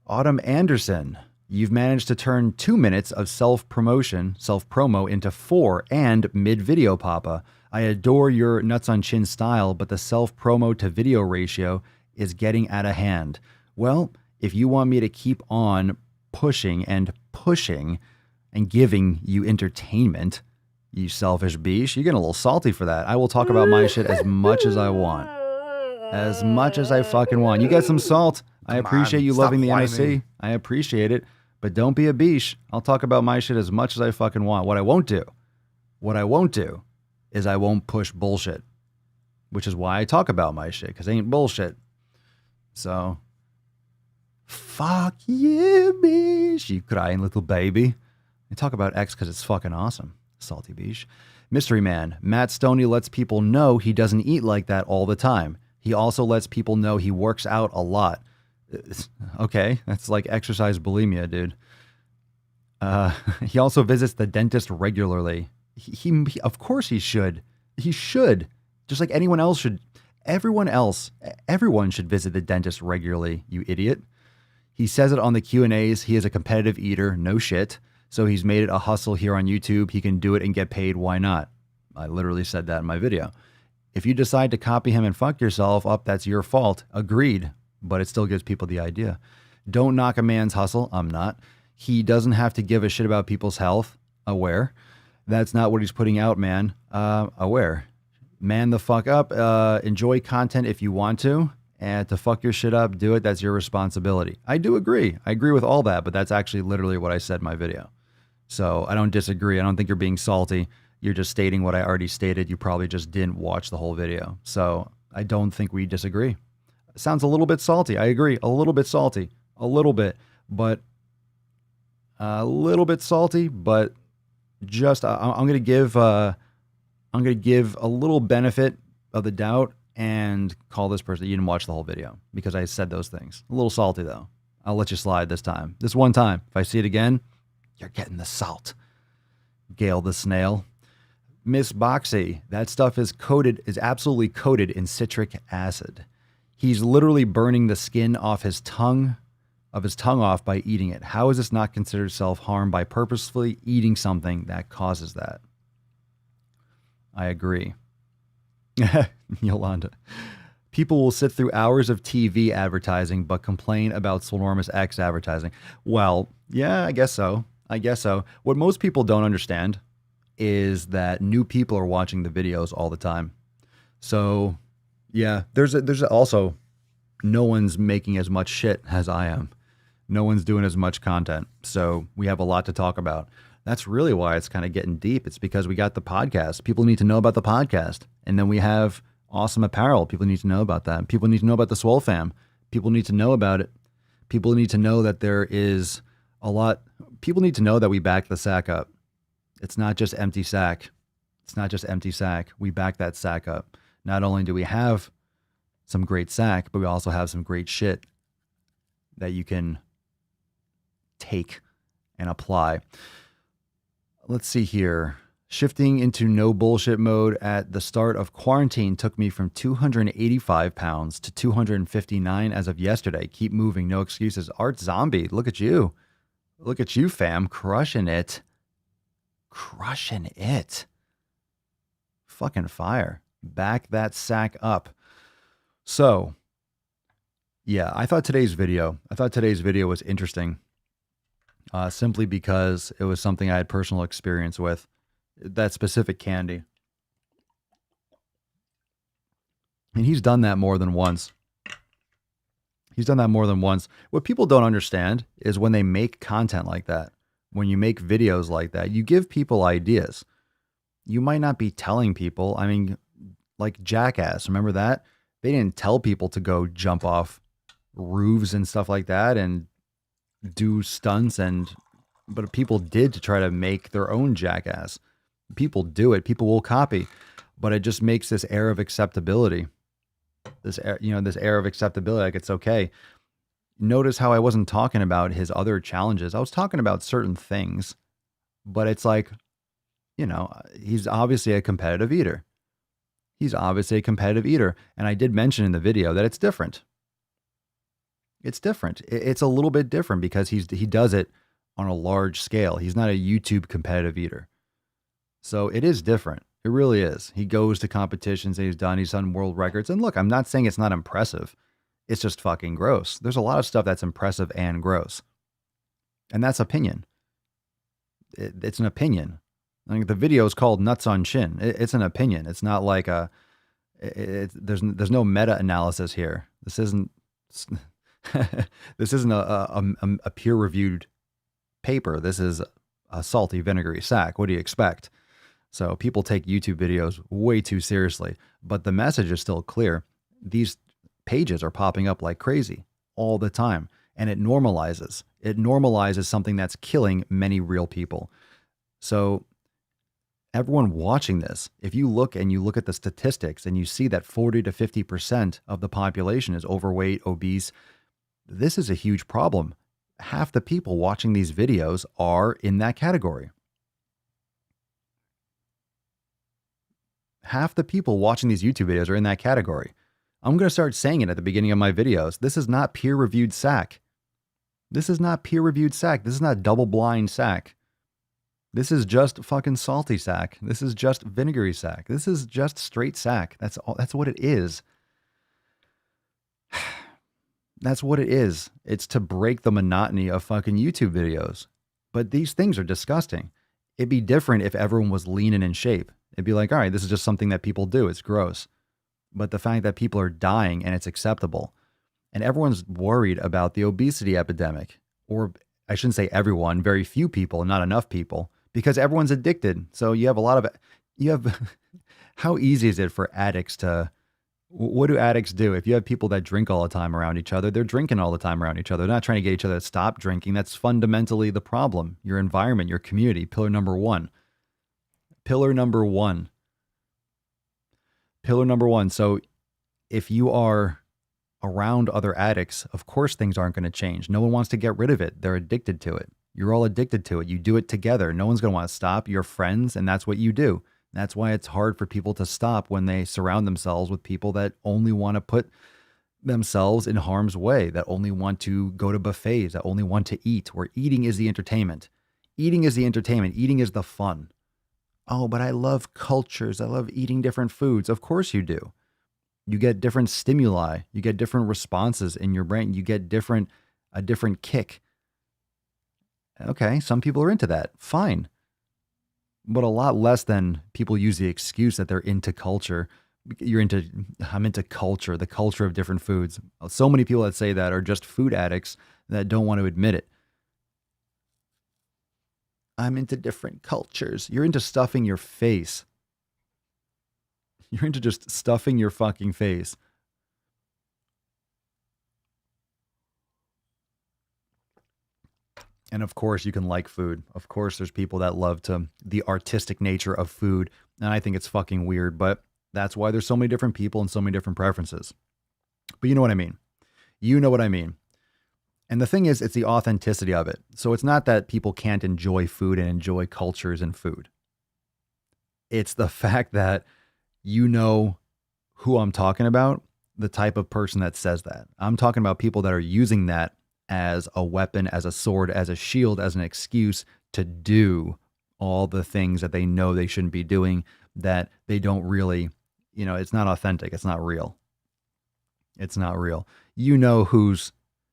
Autumn Anderson, you've managed to turn 2 minutes of self-promo into 4 and mid-video, Papa. I adore your nuts on chin style, but the self-promo to video ratio is getting out of hand. Well, if you want me to keep on pushing and giving you entertainment, you selfish beast, you're getting a little salty for that. I will talk about my shit as much as I want. As much as I fucking want. You get some salt. I appreciate you loving the NSC. I appreciate it. But don't be a beast. I'll talk about my shit as much as I fucking want. What I won't do is I won't push bullshit. Which is why I talk about my shit, because it ain't bullshit. So, fuck you, beast. You crying little baby. I talk about X because it's fucking awesome. Salty beach. Mystery Man. Matt Stonie lets people know he doesn't eat like that all the time. He also lets people know he works out a lot. Okay, that's like exercise bulimia, dude. He also visits the dentist regularly. He of course he should. He should. Just like anyone else should. Everyone should visit the dentist regularly, you idiot. He says it on the Q&As. He is a competitive eater. No shit. So he's made it a hustle here on YouTube. He can do it and get paid. Why not? I literally said that in my video. If you decide to copy him and fuck yourself up, that's your fault. Agreed. But it still gives people the idea. Don't knock a man's hustle. I'm not. He doesn't have to give a shit about people's health. Aware. That's not what he's putting out, man. Aware. Man the fuck up. Enjoy content if you want to. And to fuck your shit up, do it. That's your responsibility. I do agree. I agree with all that, but that's actually literally what I said in my video. So I don't disagree. I don't think you're being salty. You're just stating what I already stated. You probably just didn't watch the whole video. So I don't think we disagree. It sounds a little bit salty. I agree. A little bit salty. A little bit. But a little bit salty. But just I'm going to give a little benefit of the doubt and call this person. You didn't watch the whole video because I said those things. A little salty though. I'll let you slide this time. This one time. If I see it again, you're getting the salt. Gail the snail. Miss Boxy, that stuff is absolutely coated in citric acid. He's literally burning the skin off his tongue off by eating it. How is this not considered self-harm by purposefully eating something that causes that? I agree. Yolanda. People will sit through hours of TV advertising but complain about Swolenormous X advertising. Well, yeah, I guess so. What most people don't understand is that new people are watching the videos all the time. So, yeah, there's also no one's making as much shit as I am. No one's doing as much content. So we have a lot to talk about. That's really why it's kind of getting deep. It's because we got the podcast. People need to know about the podcast. And then we have awesome apparel. People need to know about that. People need to know about the Swole fam. People need to know about it. People need to know that there is a lot. People need to know that we back the sack up. It's not just empty sack. It's not just empty sack. We back that sack up. Not only do we have some great sack, but we also have some great shit that you can take and apply. Let's see here. Shifting into no bullshit mode at the start of quarantine took me from 285 pounds to 259 as of yesterday. Keep moving. No excuses. Art Zombie. Look at you. Look at you, fam. Crushing it. Crushing it. Fucking fire. Back that sack up. So, yeah, I thought today's video was interesting. Simply because it was something I had personal experience with. That specific candy. And he's done that more than once. What people don't understand is when they make content like that, when you make videos like that, you give people ideas. You might not be telling people. I mean, like Jackass, remember that? They didn't tell people to go jump off roofs and stuff like that and do stunts, but people did to try to make their own Jackass. People do it. People will copy, but it just makes this air of acceptability. This air of acceptability, like it's okay. Notice how I wasn't talking about his other challenges. I was talking about certain things, but it's like, he's obviously a competitive eater. And I did mention in the video that it's different. It's different. It's a little bit different because he does it on a large scale. He's not a YouTube competitive eater. So it is different. It really is. He goes to competitions and he's done world records. And look, I'm not saying it's not impressive. It's just fucking gross. There's a lot of stuff that's impressive and gross. And that's opinion. It's an opinion. I think the video is called Nuts on Chin. It's an opinion. It's not like there's no meta-analysis here. This isn't a peer-reviewed paper. This is a salty, vinegary sack. What do you expect? So people take YouTube videos way too seriously, but the message is still clear. These pages are popping up like crazy all the time, and it normalizes. It normalizes something that's killing many real people. So everyone watching this, if you look at the statistics and you see that 40 to 50% of the population is overweight, obese, this is a huge problem. Half the people watching these videos are in that category. Half the people watching these YouTube videos are in that category. I'm going to start saying it at the beginning of my videos. This is not peer-reviewed sack. This is not peer-reviewed sack. This is not double-blind sack. This is just fucking salty sack. This is just vinegary sack. This is just straight sack. That's all. That's what it is. That's what it is. It's to break the monotony of fucking YouTube videos. But these things are disgusting. It'd be different if everyone was lean and in shape. It'd be like, all right, this is just something that people do. It's gross. But the fact that people are dying and it's acceptable, and everyone's worried about the obesity epidemic, or I shouldn't say everyone, very few people, not enough people, because everyone's addicted. So you have, how easy is it for addicts to, what do addicts do? If you have people that drink all the time around each other, they're drinking all the time around each other. They're not trying to get each other to stop drinking. That's fundamentally the problem. Your environment, your community, pillar number one. Pillar number one. Pillar number one. So if you are around other addicts, of course things aren't going to change. No one wants to get rid of it. They're addicted to it. You're all addicted to it. You do it together. No one's going to want to stop. You're friends, and that's what you do. That's why it's hard for people to stop when they surround themselves with people that only want to put themselves in harm's way, that only want to go to buffets, that only want to eat, where eating is the entertainment. Eating is the entertainment. Eating is the fun. Oh, but I love cultures. I love eating different foods. Of course you do. You get different stimuli. You get different responses in your brain. You get a different kick. Okay, some people are into that. Fine. But a lot less than people use the excuse that they're into culture. I'm into culture, the culture of different foods. So many people that say that are just food addicts that don't want to admit it. I'm into different cultures. You're into stuffing your face. You're into just stuffing your fucking face. And of course, you can like food. Of course, there's people that love the artistic nature of food. And I think it's fucking weird, but that's why there's so many different people and so many different preferences. But you know what I mean. You know what I mean. And the thing is, it's the authenticity of it. So it's not that people can't enjoy food and enjoy cultures and food. It's the fact that you know who I'm talking about, the type of person that says that. I'm talking about people that are using that as a weapon, as a sword, as a shield, as an excuse to do all the things that they know they shouldn't be doing, that they don't really, it's not authentic. It's not real. It's not real. You know who's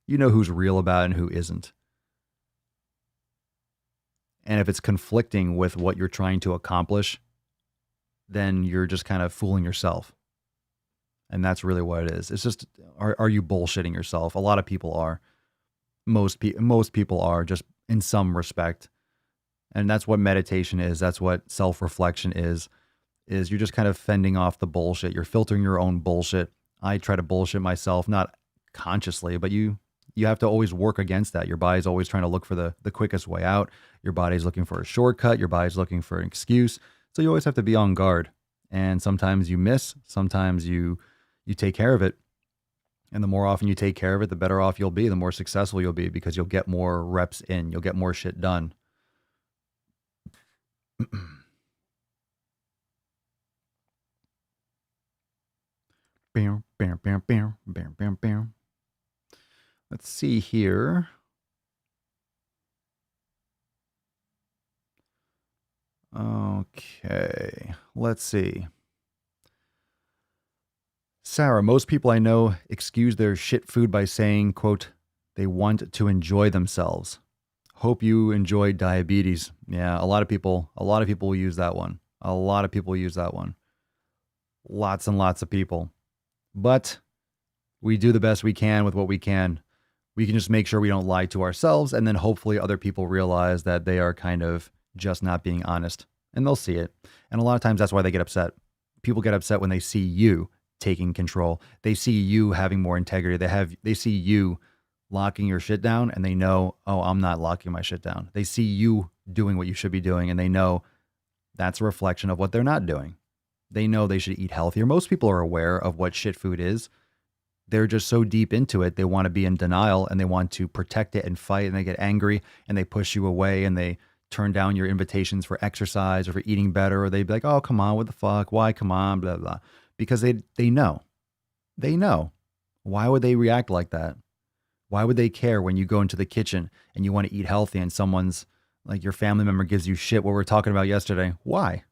real about it and who isn't. And if it's conflicting with what you're trying to accomplish, then you're just kind of fooling yourself. And that's really what it is. It's just, are you bullshitting yourself? A lot of people are. Most people are, just in some respect. And that's what meditation is. That's what self-reflection is you're just kind of fending off the bullshit. You're filtering your own bullshit. I try to bullshit myself, not consciously, but you have to always work against that. Your body's always trying to look for the quickest way out. Your body's looking for a shortcut. Your body's looking for an excuse. So you always have to be on guard. And sometimes you miss. Sometimes you take care of it. And the more often you take care of it, the better off you'll be, the more successful you'll be, because you'll get more reps in. You'll get more shit done. Let's see here. Okay, let's see. Sarah, most people I know excuse their shit food by saying, quote, they want to enjoy themselves. Hope you enjoy diabetes. Yeah, a lot of people will use that one. A lot of people use that one. Lots and lots of people. But we do the best we can with what we can. We can just make sure we don't lie to ourselves, and then hopefully other people realize that they are kind of just not being honest, and they'll see it. And a lot of times that's why they get upset. People get upset when they see you taking control. They see you having more integrity. They see you locking your shit down, and they know, oh, I'm not locking my shit down. They see you doing what you should be doing, and they know that's a reflection of what they're not doing. They know they should eat healthier. Most people are aware of what shit food is. They're just so deep into it. They want to be in denial, and they want to protect it and fight, and they get angry, and they push you away, and they turn down your invitations for exercise or for eating better, or they'd be like, oh, come on, what the fuck? Why? Come on, blah, blah. Because they know. They know. Why would they react like that? Why would they care when you go into the kitchen and you want to eat healthy and someone's, like your family member gives you shit, what we were talking about yesterday? Why?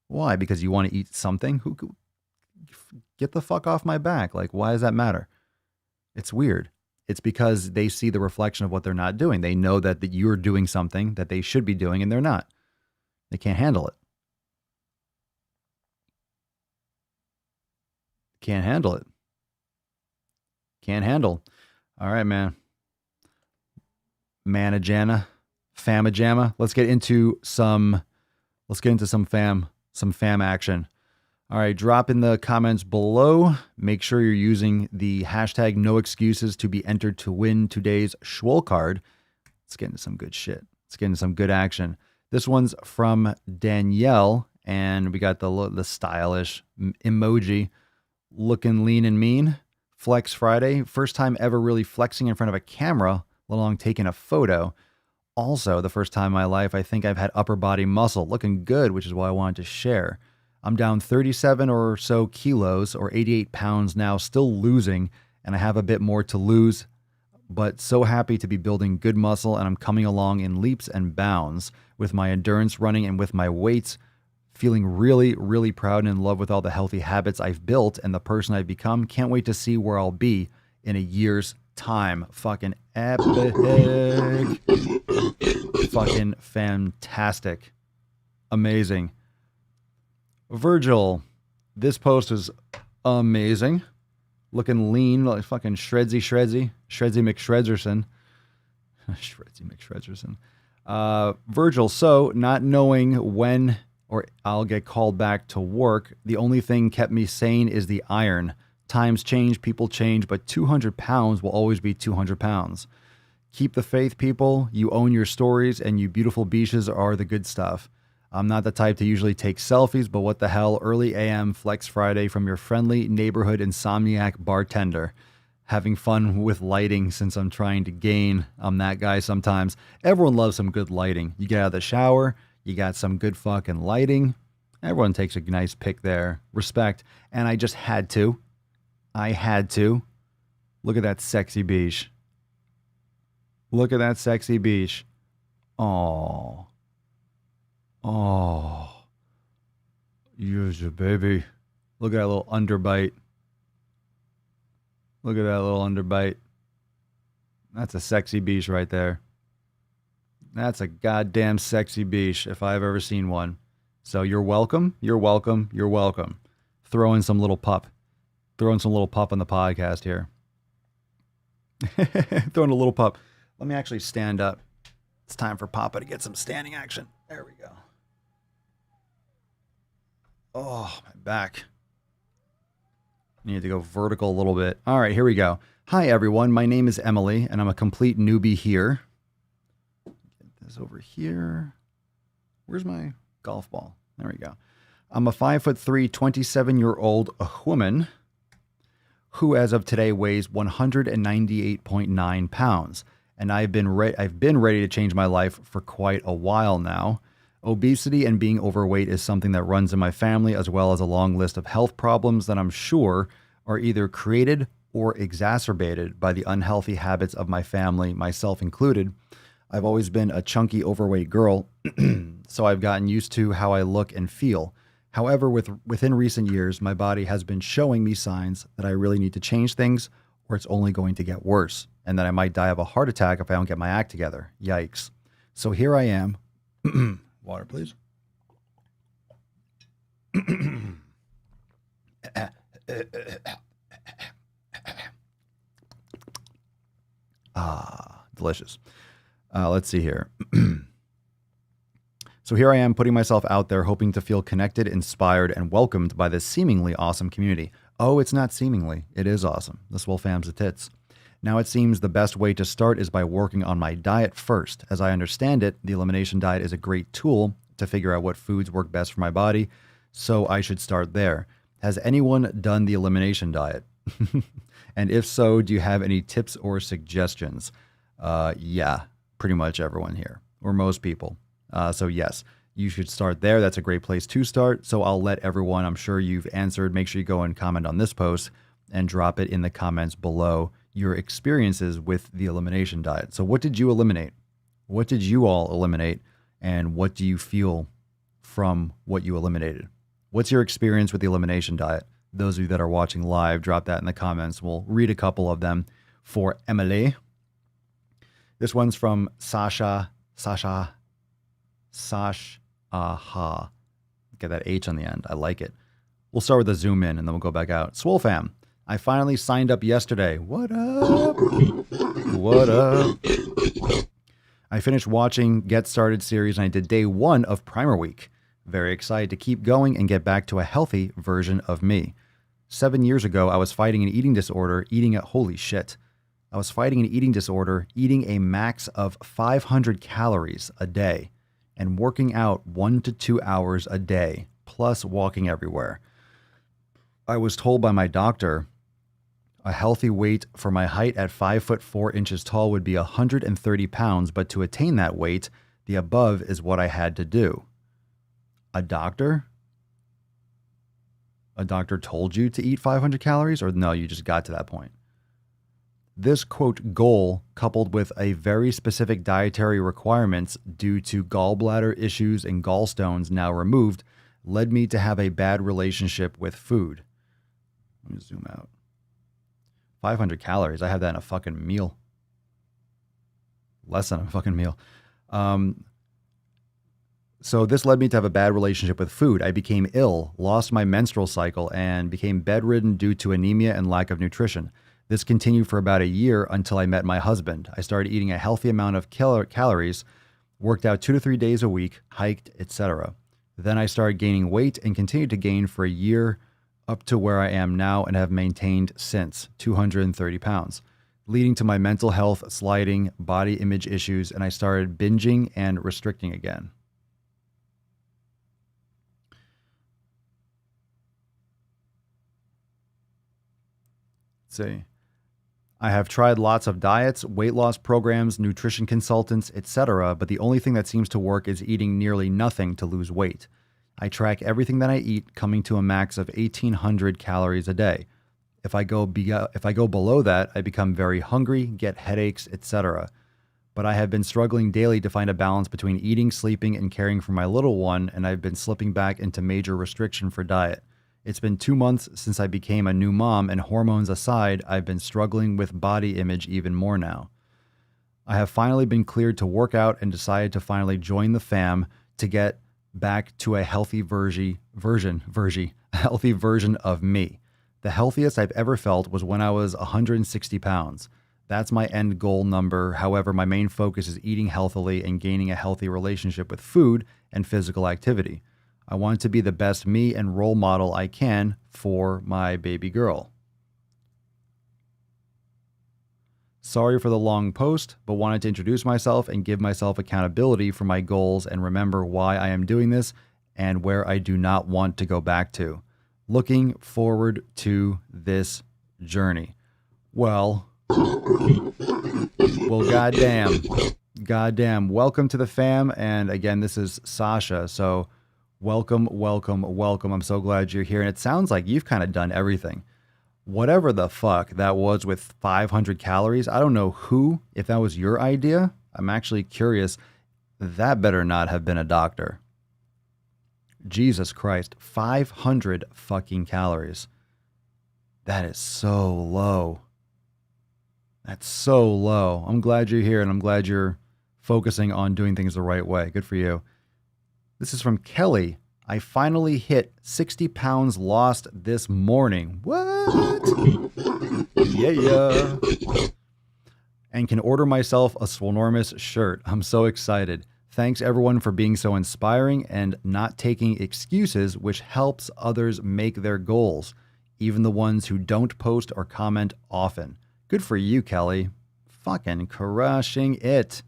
Why? Because you want to eat something? Get the fuck off my back. Like, why does that matter? It's weird. It's because they see the reflection of what they're not doing. They know that you're doing something that they should be doing, and they're not. They can't handle it. can't handle it. Can't handle. All right, man. Manajana, famajama. Let's get into some fam action. All right, drop in the comments below. Make sure you're using the hashtag no excuses to be entered to win today's Swole card. Let's get into some good shit. Let's get into some good action. This one's from Danielle, and we got the stylish emoji, looking lean and mean. Flex Friday, first time ever really flexing in front of a camera, let alone taking a photo. Also, the first time in my life, I think I've had upper body muscle, looking good, which is why I wanted to share. I'm down 37 or so kilos, or 88 pounds now, still losing, and I have a bit more to lose, but so happy to be building good muscle, and I'm coming along in leaps and bounds with my endurance running and with my weights. Feeling really, really proud and in love with all the healthy habits I've built and the person I've become. Can't wait to see where I'll be in a year's time. Fucking epic. Fucking fantastic. Amazing. Virgil, this post is amazing. Looking lean, like fucking Shredzy McShredzerson. Shredzy McShredzerson. Virgil, so not knowing when or I'll get called back to work, the only thing kept me sane is the iron. Times change, people change, but 200 pounds will always be 200 pounds. Keep the faith, people. You own your stories, and you beautiful beaches are the good stuff. I'm not the type to usually take selfies, but what the hell, early AM Flex Friday from your friendly neighborhood insomniac bartender. Having fun with lighting since I'm trying to gain. I'm that guy sometimes. Everyone loves some good lighting. You get out of the shower, you got some good fucking lighting. Everyone takes a nice pic there. Respect. And I just had to. Look at that sexy beach. Look at that sexy beach. Oh. Use your baby. Look at that little underbite. That's a sexy beach right there. That's a goddamn sexy beach if I've ever seen one. So you're welcome. Throw in some little pup. On the podcast here. Throwing a little pup. Let me actually stand up. It's time for Papa to get some standing action. There we go. Oh, my back. Need to go vertical a little bit. All right, here we go. Hi, everyone. My name is Emily, and I'm a complete newbie here. Get this over here. Where's my golf ball? There we go. I'm a 5'3", 27-year-old woman who, as of today, weighs 198.9 pounds. And I've been ready to change my life for quite a while now. Obesity and being overweight is something that runs in my family, as well as a long list of health problems that I'm sure are either created or exacerbated by the unhealthy habits of my family, myself included. I've always been a chunky, overweight girl, so I've gotten used to how I look and feel. However, within recent years, my body has been showing me signs that I really need to change things, or it's only going to get worse, and that I might die of a heart attack if I don't get my act together. Yikes. So here I am. Water, please. Delicious. Let's see here. So here I am putting myself out there, hoping to feel connected, inspired, and welcomed by this seemingly awesome community. Oh, it's not seemingly. It is awesome. The Swole fam's the tits. Now it seems the best way to start is by working on my diet first. As I understand it, the elimination diet is a great tool to figure out what foods work best for my body, so I should start there. Has anyone done the elimination diet? And if so, do you have any tips or suggestions? Yeah, pretty much everyone here, or most people. So yes, you should start there. That's a great place to start. So I'll let everyone, I'm sure you've answered. Make sure you go and comment on this post and drop it in the comments below your experiences with the elimination diet. So what did you eliminate? What did you all eliminate? And what do you feel from what you eliminated? What's your experience with the elimination diet? Those of you that are watching live, drop that in the comments. We'll read a couple of them for Emily. This one's from Sasha. Get that H on the end. I like it. We'll start with a zoom in and then we'll go back out. Swole fam, I finally signed up yesterday. What up? What up? I finished watching Get Started series and I did day 1 of Primer Week. Very excited to keep going and get back to a healthy version of me. 7 years ago, I was fighting an eating disorder, holy shit. I was fighting an eating disorder, eating a max of 500 calories a day and working out 1 to 2 hours a day, plus walking everywhere. I was told by my doctor a healthy weight for my height at 5 foot 4 inches tall would be 130 pounds, but to attain that weight, the above is what I had to do. A doctor? A doctor told you to eat 500 calories, or no, you just got to that point? This, quote, goal, coupled with a very specific dietary requirements due to gallbladder issues and gallstones now removed, led me to have a bad relationship with food. Let me zoom out. 500 calories, I have that in a fucking meal. Less than a fucking meal. So this led me to have a bad relationship with food. I became ill, lost my menstrual cycle, and became bedridden due to anemia and lack of nutrition. This continued for about a year until I met my husband. I started eating a healthy amount of calories, worked out 2 to 3 days a week, hiked, etc. Then I started gaining weight and continued to gain for a year up to where I am now and have maintained since, 230 pounds, leading to my mental health sliding, body image issues, and I started binging and restricting again. See, I have tried lots of diets, weight loss programs, nutrition consultants, etc., but the only thing that seems to work is eating nearly nothing to lose weight. I track everything that I eat, coming to a max of 1,800 calories a day. If I go below that, I become very hungry, get headaches, etc. But I have been struggling daily to find a balance between eating, sleeping, and caring for my little one, and I've been slipping back into major restriction for diet. It's been 2 months since I became a new mom, and hormones aside, I've been struggling with body image even more now. I have finally been cleared to work out and decided to finally join the fam to get back to a healthy healthy version of me. The healthiest I've ever felt was when I was 160 pounds. That's my end goal number. However, my main focus is eating healthily and gaining a healthy relationship with food and physical activity. I want to be the best me and role model I can for my baby girl. Sorry for the long post, but wanted to introduce myself and give myself accountability for my goals and remember why I am doing this and where I do not want to go back to. Looking forward to this journey. Well, goddamn. Welcome to the fam. And again, this is Sasha. So welcome. I'm so glad you're here. And it sounds like you've kind of done everything. Whatever the fuck that was with 500 calories, I don't know if that was your idea. I'm actually curious. That better not have been a doctor. Jesus Christ, 500 fucking calories. That is so low. That's so low. I'm glad you're here and I'm glad you're focusing on doing things the right way. Good for you. This is from Kelly. I finally hit 60 pounds lost this morning. What? Yeah. And can order myself a Swolenormous shirt. I'm so excited. Thanks everyone for being so inspiring and not taking excuses, which helps others make their goals, even the ones who don't post or comment often. Good for you, Kelly. Fucking crushing it.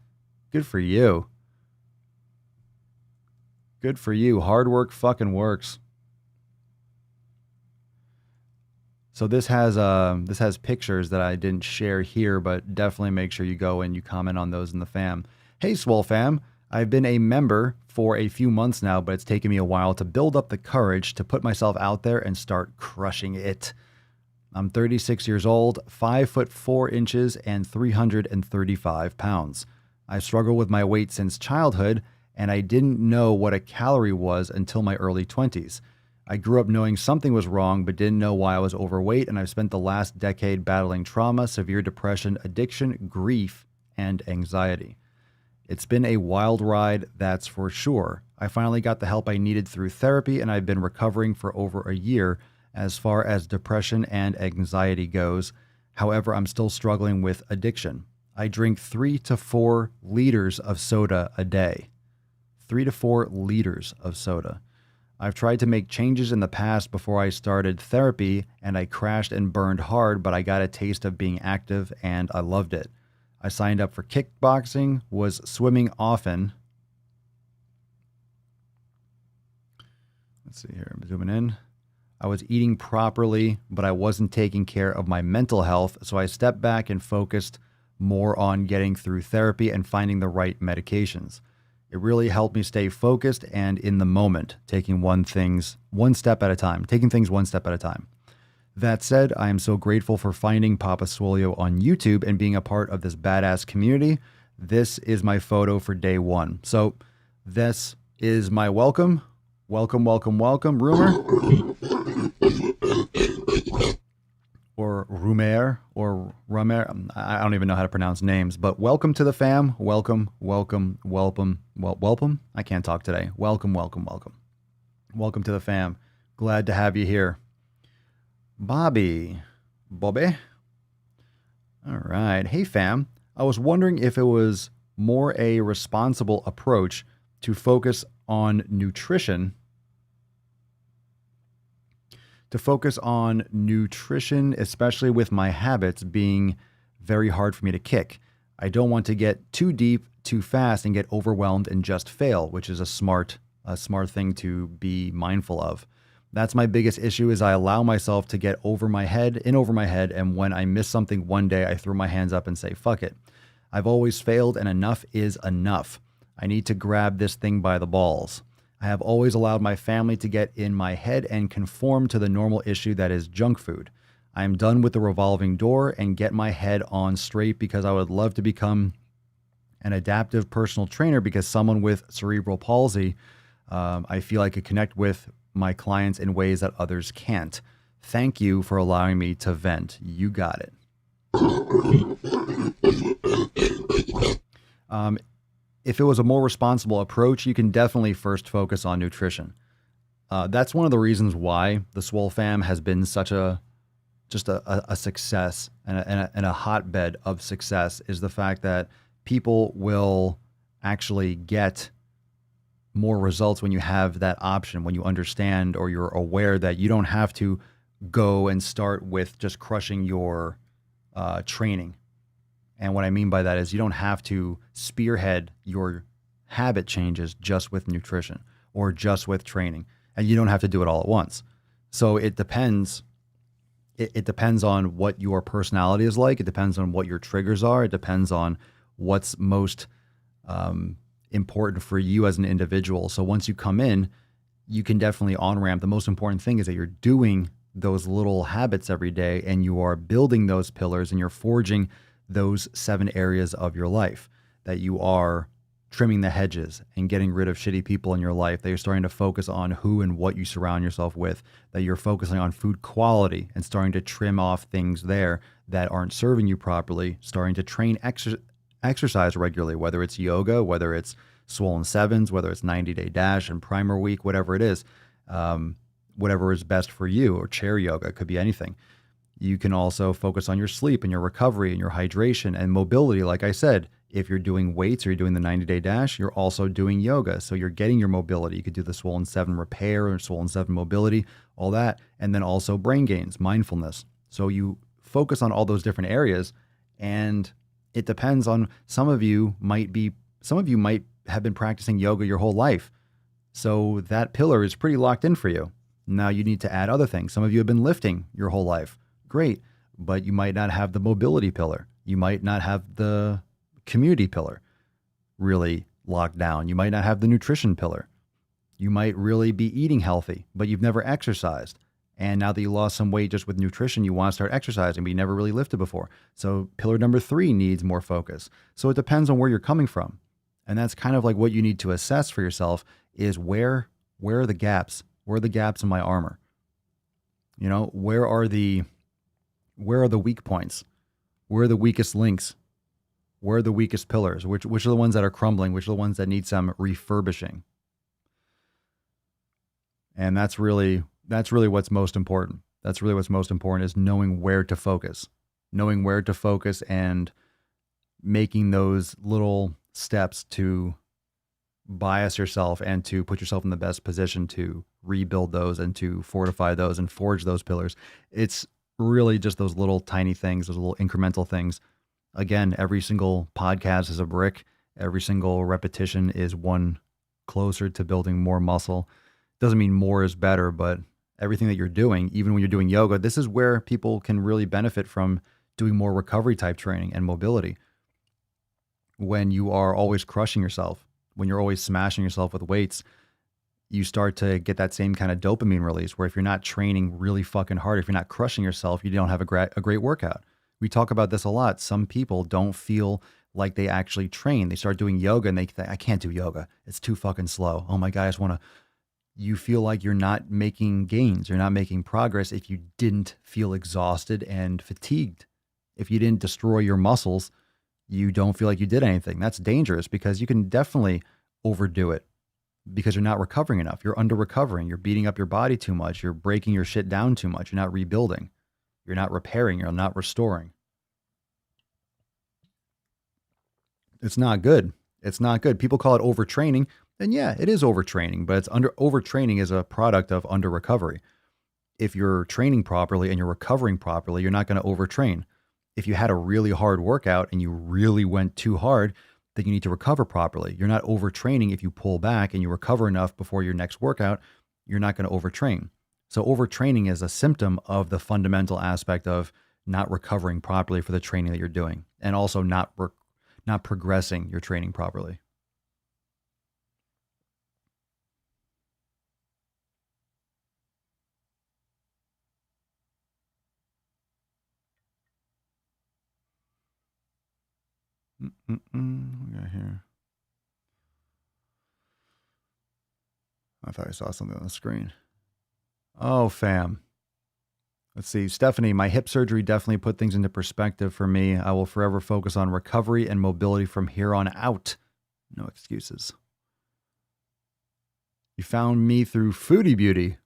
Good for you. Good for you. Hard work fucking works. So this has pictures that I didn't share here, but definitely make sure you go and you comment on those in the fam. Hey, Swole fam. I've been a member for a few months now, but it's taken me a while to build up the courage to put myself out there and start crushing it. I'm 36 years old, 5 foot 4 inches, and 335 pounds. I've struggled with my weight since childhood, and I didn't know what a calorie was until my early 20s. I grew up knowing something was wrong, but didn't know why I was overweight, and I've spent the last decade battling trauma, severe depression, addiction, grief, and anxiety. It's been a wild ride, that's for sure. I finally got the help I needed through therapy, and I've been recovering for over a year as far as depression and anxiety goes. However, I'm still struggling with addiction. I drink 3 to 4 liters of soda a day. 3 to 4 liters of soda. I've tried to make changes in the past before I started therapy, and I crashed and burned hard, but I got a taste of being active, and I loved it. I signed up for kickboxing, was swimming often. Let's see here, I'm zooming in. I was eating properly, but I wasn't taking care of my mental health, so I stepped back and focused more on getting through therapy and finding the right medications. It really helped me stay focused and in the moment, taking things one step at a time. That said, I am so grateful for finding Papa Swolio on YouTube and being a part of this badass community. This is my photo for day 1. So this is my welcome. Welcome, Rumor. Or Rumer, or Rumer. I don't even know how to pronounce names, but welcome to the fam. Welcome. I can't talk today. Welcome. Welcome to the fam. Glad to have you here. Bobby. All right. Hey, fam. I was wondering if it was more a responsible approach to focus on nutrition, especially with my habits being very hard for me to kick. I don't want to get too deep too fast and get overwhelmed and just fail, which is a smart thing to be mindful of. That's my biggest issue, is I allow myself to get over my head, and when I miss something one day, I throw my hands up and say, fuck it. I've always failed, and enough is enough. I need to grab this thing by the balls. I have always allowed my family to get in my head and conform to the normal issue that is junk food. I am done with the revolving door and get my head on straight, because I would love to become an adaptive personal trainer, because someone with cerebral palsy, I feel I could connect with my clients in ways that others can't. Thank you for allowing me to vent. You got it. If it was a more responsible approach, you can definitely first focus on nutrition. That's one of the reasons why the Swole fam has been such a success and a hotbed of success, is the fact that people will actually get more results when you have that option, when you understand or you're aware that you don't have to go and start with just crushing your training. And what I mean by that is you don't have to spearhead your habit changes just with nutrition or just with training, and you don't have to do it all at once. So it depends. It depends on what your personality is like. It depends on what your triggers are. It depends on what's most important for you as an individual. So once you come in, you can definitely on-ramp. The most important thing is that you're doing those little habits every day, and you are building those pillars, and you're forging those 7 areas of your life, that you are trimming the hedges and getting rid of shitty people in your life, that you're starting to focus on who and what you surround yourself with, that you're focusing on food quality and starting to trim off things there that aren't serving you properly, starting to train exercise regularly, whether it's yoga, whether it's Swollen Sevens, whether it's 90-day dash and primer week, whatever it is, whatever is best for you, or chair yoga, it could be anything. You can also focus on your sleep and your recovery and your hydration and mobility. Like I said, if you're doing weights or you're doing the 90-day dash, you're also doing yoga. So you're getting your mobility. You could do the Swollen 7 repair or Swollen 7 mobility, all that. And then also brain gains, mindfulness. So you focus on all those different areas, and it depends on some of you might have been practicing yoga your whole life. So that pillar is pretty locked in for you. Now you need to add other things. Some of you have been lifting your whole life. Great. But you might not have the mobility pillar. You might not have the community pillar really locked down. You might not have the nutrition pillar. You might really be eating healthy, but you've never exercised. And now that you lost some weight just with nutrition, you want to start exercising, but you never really lifted before. So pillar number 3 needs more focus. So it depends on where you're coming from. And that's kind of like what you need to assess for yourself is where are the gaps? Where are the gaps in my armor? You know, where are the weak points? Where are the weakest links? Where are the weakest pillars? Which are the ones that are crumbling? Which are the ones that need some refurbishing? And that's really what's most important. That's really what's most important, is knowing where to focus. Knowing where to focus and making those little steps to bias yourself and to put yourself in the best position to rebuild those and to fortify those and forge those pillars. It's really just those little tiny things, those little incremental things. Again, every single podcast is a brick. Every single repetition is one closer to building more muscle. Doesn't mean more is better, but everything that you're doing, even when you're doing yoga, this is where people can really benefit from doing more recovery type training and mobility. When you are always crushing yourself, when you're always smashing yourself with weights, you start to get that same kind of dopamine release, where if you're not training really fucking hard, if you're not crushing yourself, you don't have a great workout. We talk about this a lot. Some people don't feel like they actually train. They start doing yoga and they think, I can't do yoga. It's too fucking slow. Oh my God, I just want to. You feel like you're not making gains. You're not making progress if you didn't feel exhausted and fatigued. If you didn't destroy your muscles, you don't feel like you did anything. That's dangerous, because you can definitely overdo it because you're not recovering enough. You're under recovering. You're beating up your body too much. You're breaking your shit down too much. You're not rebuilding. You're not repairing. You're not restoring. It's not good. It's not good. People call it overtraining. And yeah, it is overtraining, but overtraining is a product of under recovery. If you're training properly and you're recovering properly, you're not going to overtrain. If you had a really hard workout and you really went too hard, then you need to recover properly. You're not overtraining if you pull back and you recover enough before your next workout. You're not going to overtrain. So overtraining is a symptom of the fundamental aspect of not recovering properly for the training that you're doing, and also not progressing your training properly. We got here. I thought I saw something on the screen. Oh, fam. Let's see. Stephanie, my hip surgery definitely put things into perspective for me. I will forever focus on recovery and mobility from here on out. No excuses. You found me through Foodie Beauty.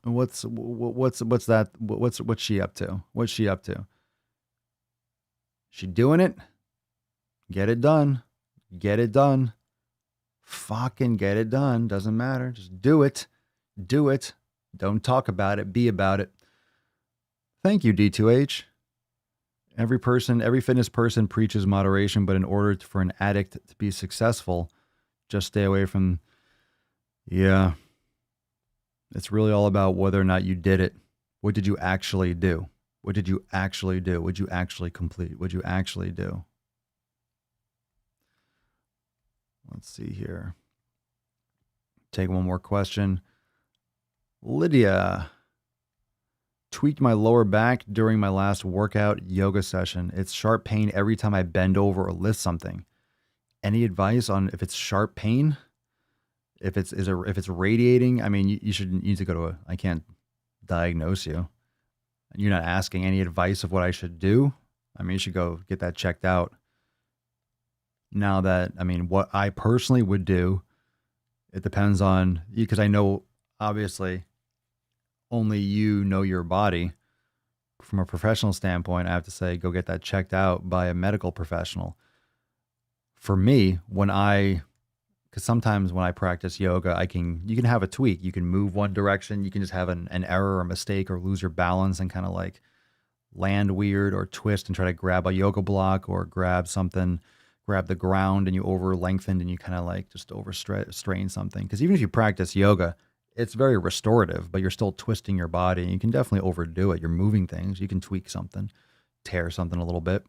What's that? What's she up to? What's she up to? She doing it? Get it done. Get it done. Fucking get it done. Doesn't matter. Just do it. Do it. Don't talk about it. Be about it. Thank you, D2H. Every fitness person preaches moderation, but in order for an addict to be successful, just stay away from. Yeah. It's really all about whether or not you did it. What did you actually do? What did you actually do? Would you actually complete? Would you actually do? Let's see here. Take one more question. Lydia. Tweaked my lower back during my last workout yoga session. It's sharp pain every time I bend over or lift something. Any advice on if it's sharp pain? If it's radiating? I mean, you need to go to I can't diagnose you. You're not asking any advice of what I should do. I mean, you should go get that checked out. Now that, I mean, what I personally would do, it depends on, because I know, obviously, only you know your body. From a professional standpoint, I have to say, go get that checked out by a medical professional. For me, because sometimes when I practice yoga, you can have a tweak. You can move one direction. You can just have an error or mistake or lose your balance and kind of like land weird or twist and try to grab a yoga block or grab the ground, and you over lengthened and you kind of like just strain something. Because even if you practice yoga, it's very restorative, but you're still twisting your body, and you can definitely overdo it. You're moving things. You can tweak something, tear something a little bit.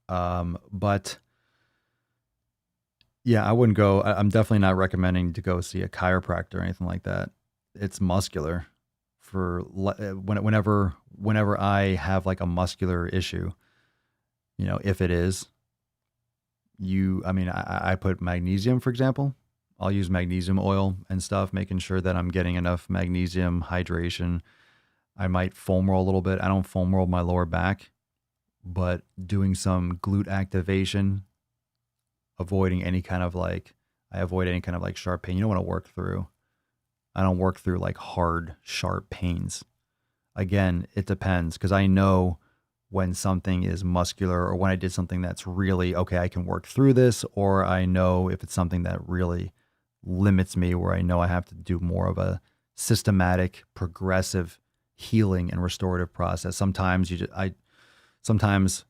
But yeah, I wouldn't go. I'm definitely not recommending to go see a chiropractor or anything like that. It's muscular. For whenever I have like a muscular issue, if it is, I put magnesium, for example. I'll use magnesium oil and stuff, making sure that I'm getting enough magnesium hydration. I might foam roll a little bit. I don't foam roll my lower back. but doing some glute activation, avoiding any kind of like, I avoid any kind of like sharp pain. You don't want to work through. I don't work through like hard, sharp pains. Again, it depends because I know when something is muscular or when I did something that's really, okay, I can work through this, or I know if it's something that really limits me where I know I have to do more of a systematic, progressive healing and restorative process. Sometimes sometimes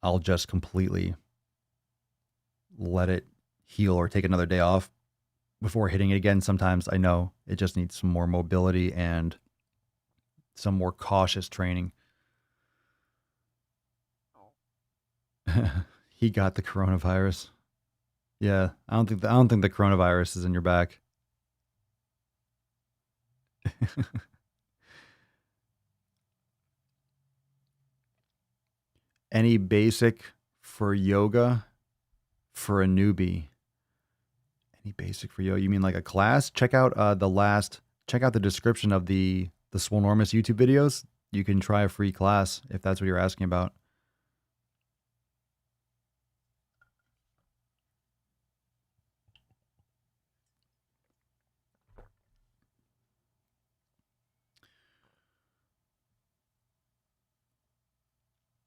I'll just completely let it heal or take another day off before hitting it again. Sometimes I know it just needs some more mobility and some more cautious training. He got the coronavirus. Yeah, I don't think the coronavirus is in your back. Any basic for yoga for a newbie? Any basic for yoga? You mean like a class? Check out the description of the Swolenormous YouTube videos. You can try a free class if that's what you're asking about.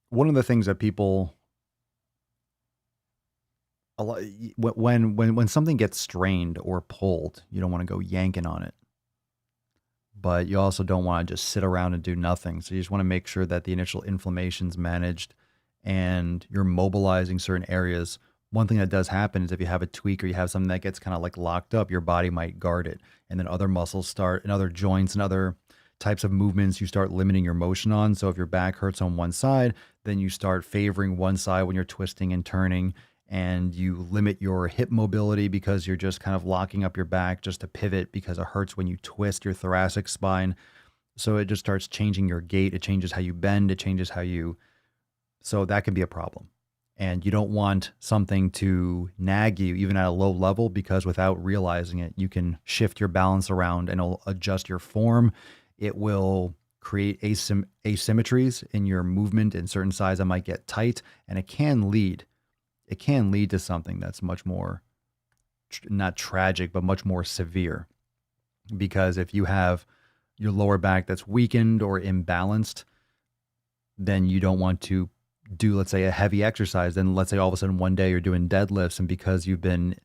One of the things that people when something gets strained or pulled, you don't want to go yanking on it. But you also don't want to just sit around and do nothing. So you just want to make sure that the initial inflammation's managed and you're mobilizing certain areas. One thing that does happen is if you have a tweak or you have something that gets kind of like locked up, your body might guard it. And then other muscles start, and other joints and other types of movements you start limiting your motion on. So if your back hurts on one side, then you start favoring one side when you're twisting and turning, and you limit your hip mobility because you're just kind of locking up your back just to pivot because it hurts when you twist your thoracic spine. So it just starts changing your gait. It changes how you bend. It changes how you, so that can be a problem. And you don't want something to nag you even at a low level, because without realizing it, you can shift your balance around and it'll adjust your form. It will create asymmetries in your movement in certain sides that might get tight, and it can lead to something that's much more, not tragic, but much more severe. Because if you have your lower back that's weakened or imbalanced, then you don't want to do, let's say, a heavy exercise. Then let's say all of a sudden one day you're doing deadlifts, and because you've been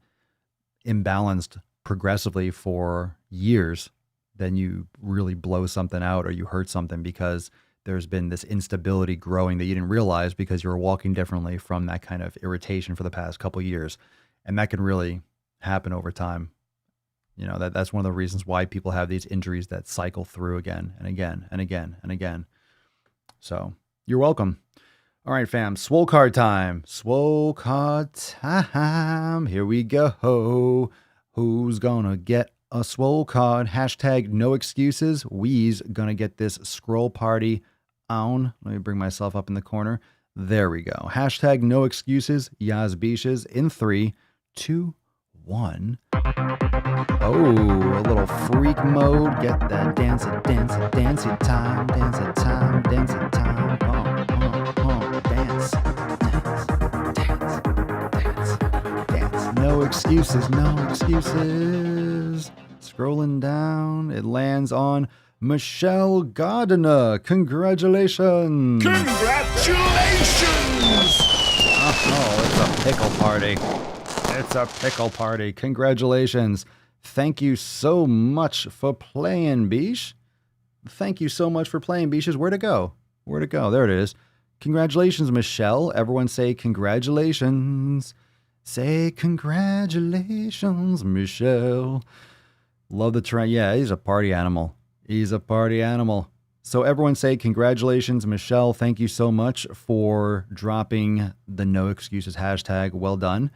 imbalanced progressively for years, then you really blow something out or you hurt something because there's been this instability growing that you didn't realize because you were walking differently from that kind of irritation for the past couple of years. And that can really happen over time. You know, that's one of the reasons why people have these injuries that cycle through again and again and again and again. So you're welcome. All right, fam. Swole card time. Swole card time. Here we go. Who's gonna get a swole card? Hashtag no excuses. We's gonna get this scroll party on. Let me bring myself up in the corner. There we go. Hashtag no excuses. Yas Beaches in 3, 2, 1. Oh, a little freak mode. Get that dancey time. Dancey time. Dance. No excuses. Scrolling down, it lands on Michelle Gardner. Congratulations! Oh, it's a pickle party. It's a pickle party. Congratulations. Thank you so much for playing, Beesh. Thank you so much for playing, Beesh. Where'd it go? There it is. Congratulations, Michelle. Everyone say congratulations. Say congratulations, Michelle. Love the trend. Yeah, he's a party animal. So everyone say congratulations, Michelle. Thank you so much for dropping the no excuses hashtag. Well done.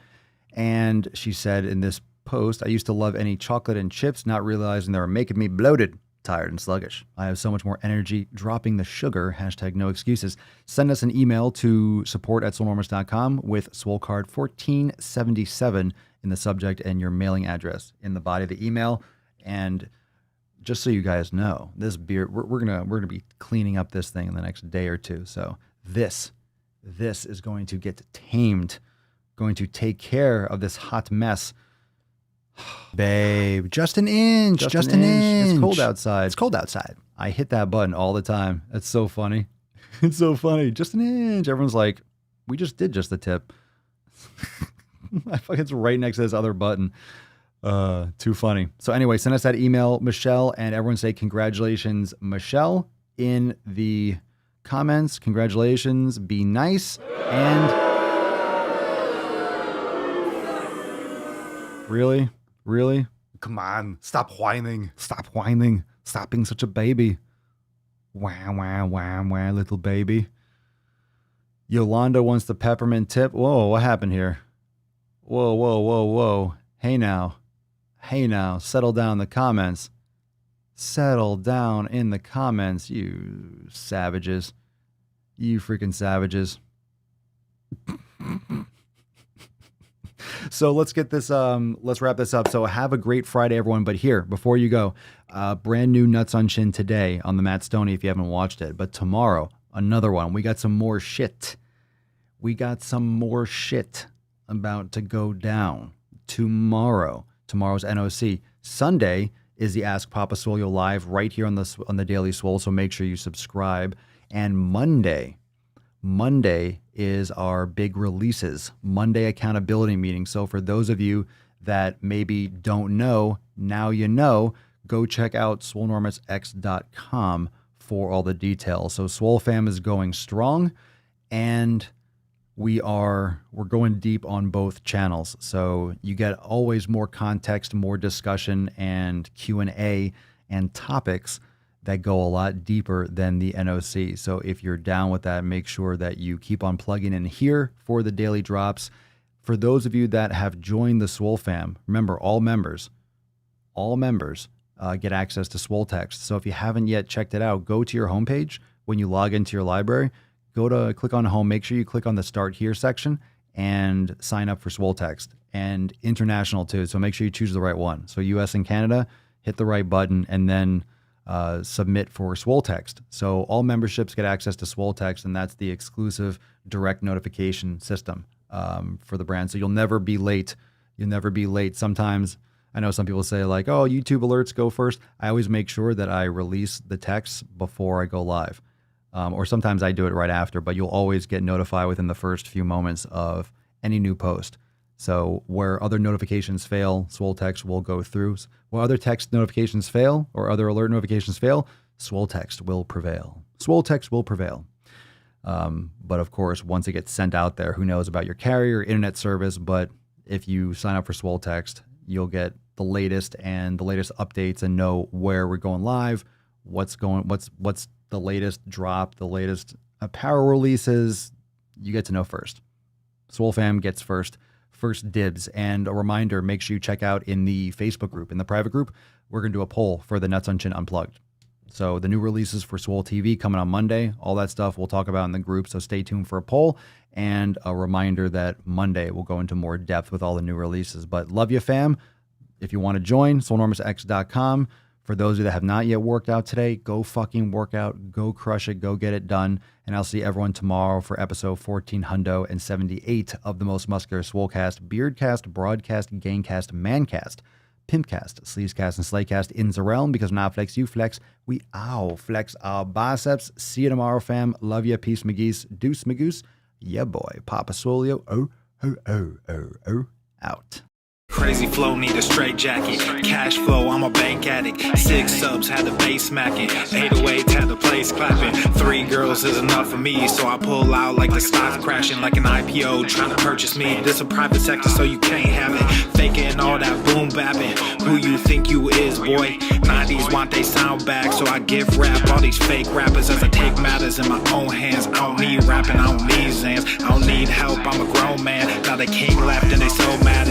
And she said in this post, I used to love any chocolate and chips, not realizing they were making me bloated, tired, and sluggish. I have so much more energy dropping the sugar. Hashtag no excuses. Send us an email to support@swolenormous.com with swolecard 1477 in the subject and your mailing address in the body of the email. And just so you guys know, this beer, we're gonna be cleaning up this thing in the next day or two. So this this is going to get tamed, going to take care of this hot mess. Babe, just an inch. It's cold outside. It's cold outside. I hit that button all the time. It's so funny. It's so funny. Just an inch. Everyone's like, we just did just the tip. I fucking, it's right next to this other button. Too funny. So anyway, send us that email, Michelle, and everyone say congratulations, Michelle, in the comments. Congratulations. Be nice. And really? Come on, stop whining. Stop whining. Stop being such a baby. Wah, little baby. Yolanda wants the peppermint tip. Whoa, what happened here? Whoa. Hey now, settle down in the comments. Settle down in the comments, you savages. You freaking savages. So let's get this, let's wrap this up. So have a great Friday, everyone. But here, before you go, brand new Nuts on Chin today on the Matt Stonie if you haven't watched it. But tomorrow, another one. We got some more shit. About to go down tomorrow. Tomorrow's NOC. Sunday is the Ask Papa Swole live right here on the Daily Swole. So make sure you subscribe. And Monday is our big releases, Monday accountability meeting. So for those of you that maybe don't know, now you know, go check out swolenormousx.com for all the details. So Swole Fam is going strong, and we're going deep on both channels. So you get always more context, more discussion, and Q&A and topics that go a lot deeper than the NOC. So if you're down with that, make sure that you keep on plugging in here for the daily drops. For those of you that have joined the Swole Fam, remember all members get access to Swole Text. So if you haven't yet checked it out, go to your homepage. When you log into your library, click on home. Make sure you click on the Start Here section and sign up for Swole Text, and international too. So make sure you choose the right one. So US and Canada, hit the right button, and then submit for Swole Text. So all memberships get access to Swole Text, and that's the exclusive direct notification system for the brand. So you'll never be late. Sometimes I know some people say like, oh, YouTube alerts go first. I always make sure that I release the texts before I go live. Or sometimes I do it right after, but you'll always get notified within the first few moments of any new post. So where other notifications fail, Swole Text will go through. Where other text notifications fail or other alert notifications fail, Swole Text will prevail. Swole Text will prevail. But of course, once it gets sent out there, who knows about your carrier, internet service, but if you sign up for Swole Text, you'll get the latest updates and know where we're going live, what's the latest drop, the latest apparel releases. You get to know first. Swole Fam gets first dibs. And a reminder, make sure you check out in the Facebook group. In the private group, we're going to do a poll for the Nuts on Chin Unplugged. So the new releases for Swole TV coming on Monday, all that stuff we'll talk about in the group. So stay tuned for a poll, and a reminder that Monday we'll go into more depth with all the new releases. But love you, fam. If you want to join, swolenormousx.com. For those of you that have not yet worked out today, go fucking work out, go crush it, go get it done. And I'll see everyone tomorrow for episode 1478 of the most muscular Swolecast, Beardcast, Broadcast, Gangcast, Mancast, Pimpcast, Sleevescast, and Slaycast in the realm, because when I flex, you flex. We all flex our biceps. See you tomorrow, fam. Love ya. Peace, McGeese. Deuce, Magoose. Yeah, boy. Papa Swolio. Out. Crazy flow, need a straight jacket. Cash flow, I'm a bank addict. 6 subs, had the bass smacking. 808, had the place clapping. 3 girls is enough for me, so I pull out like the stock crashing. Like an IPO trying to purchase me. This a private sector, so you can't have it. Faking all that boom bapping. Who you think you is, boy? 90s want they sound back, so I give rap all these fake rappers as I take matters in my own hands. I don't need rapping, I don't need Zans. I don't need help, I'm a grown man. Now they king left and they so mad.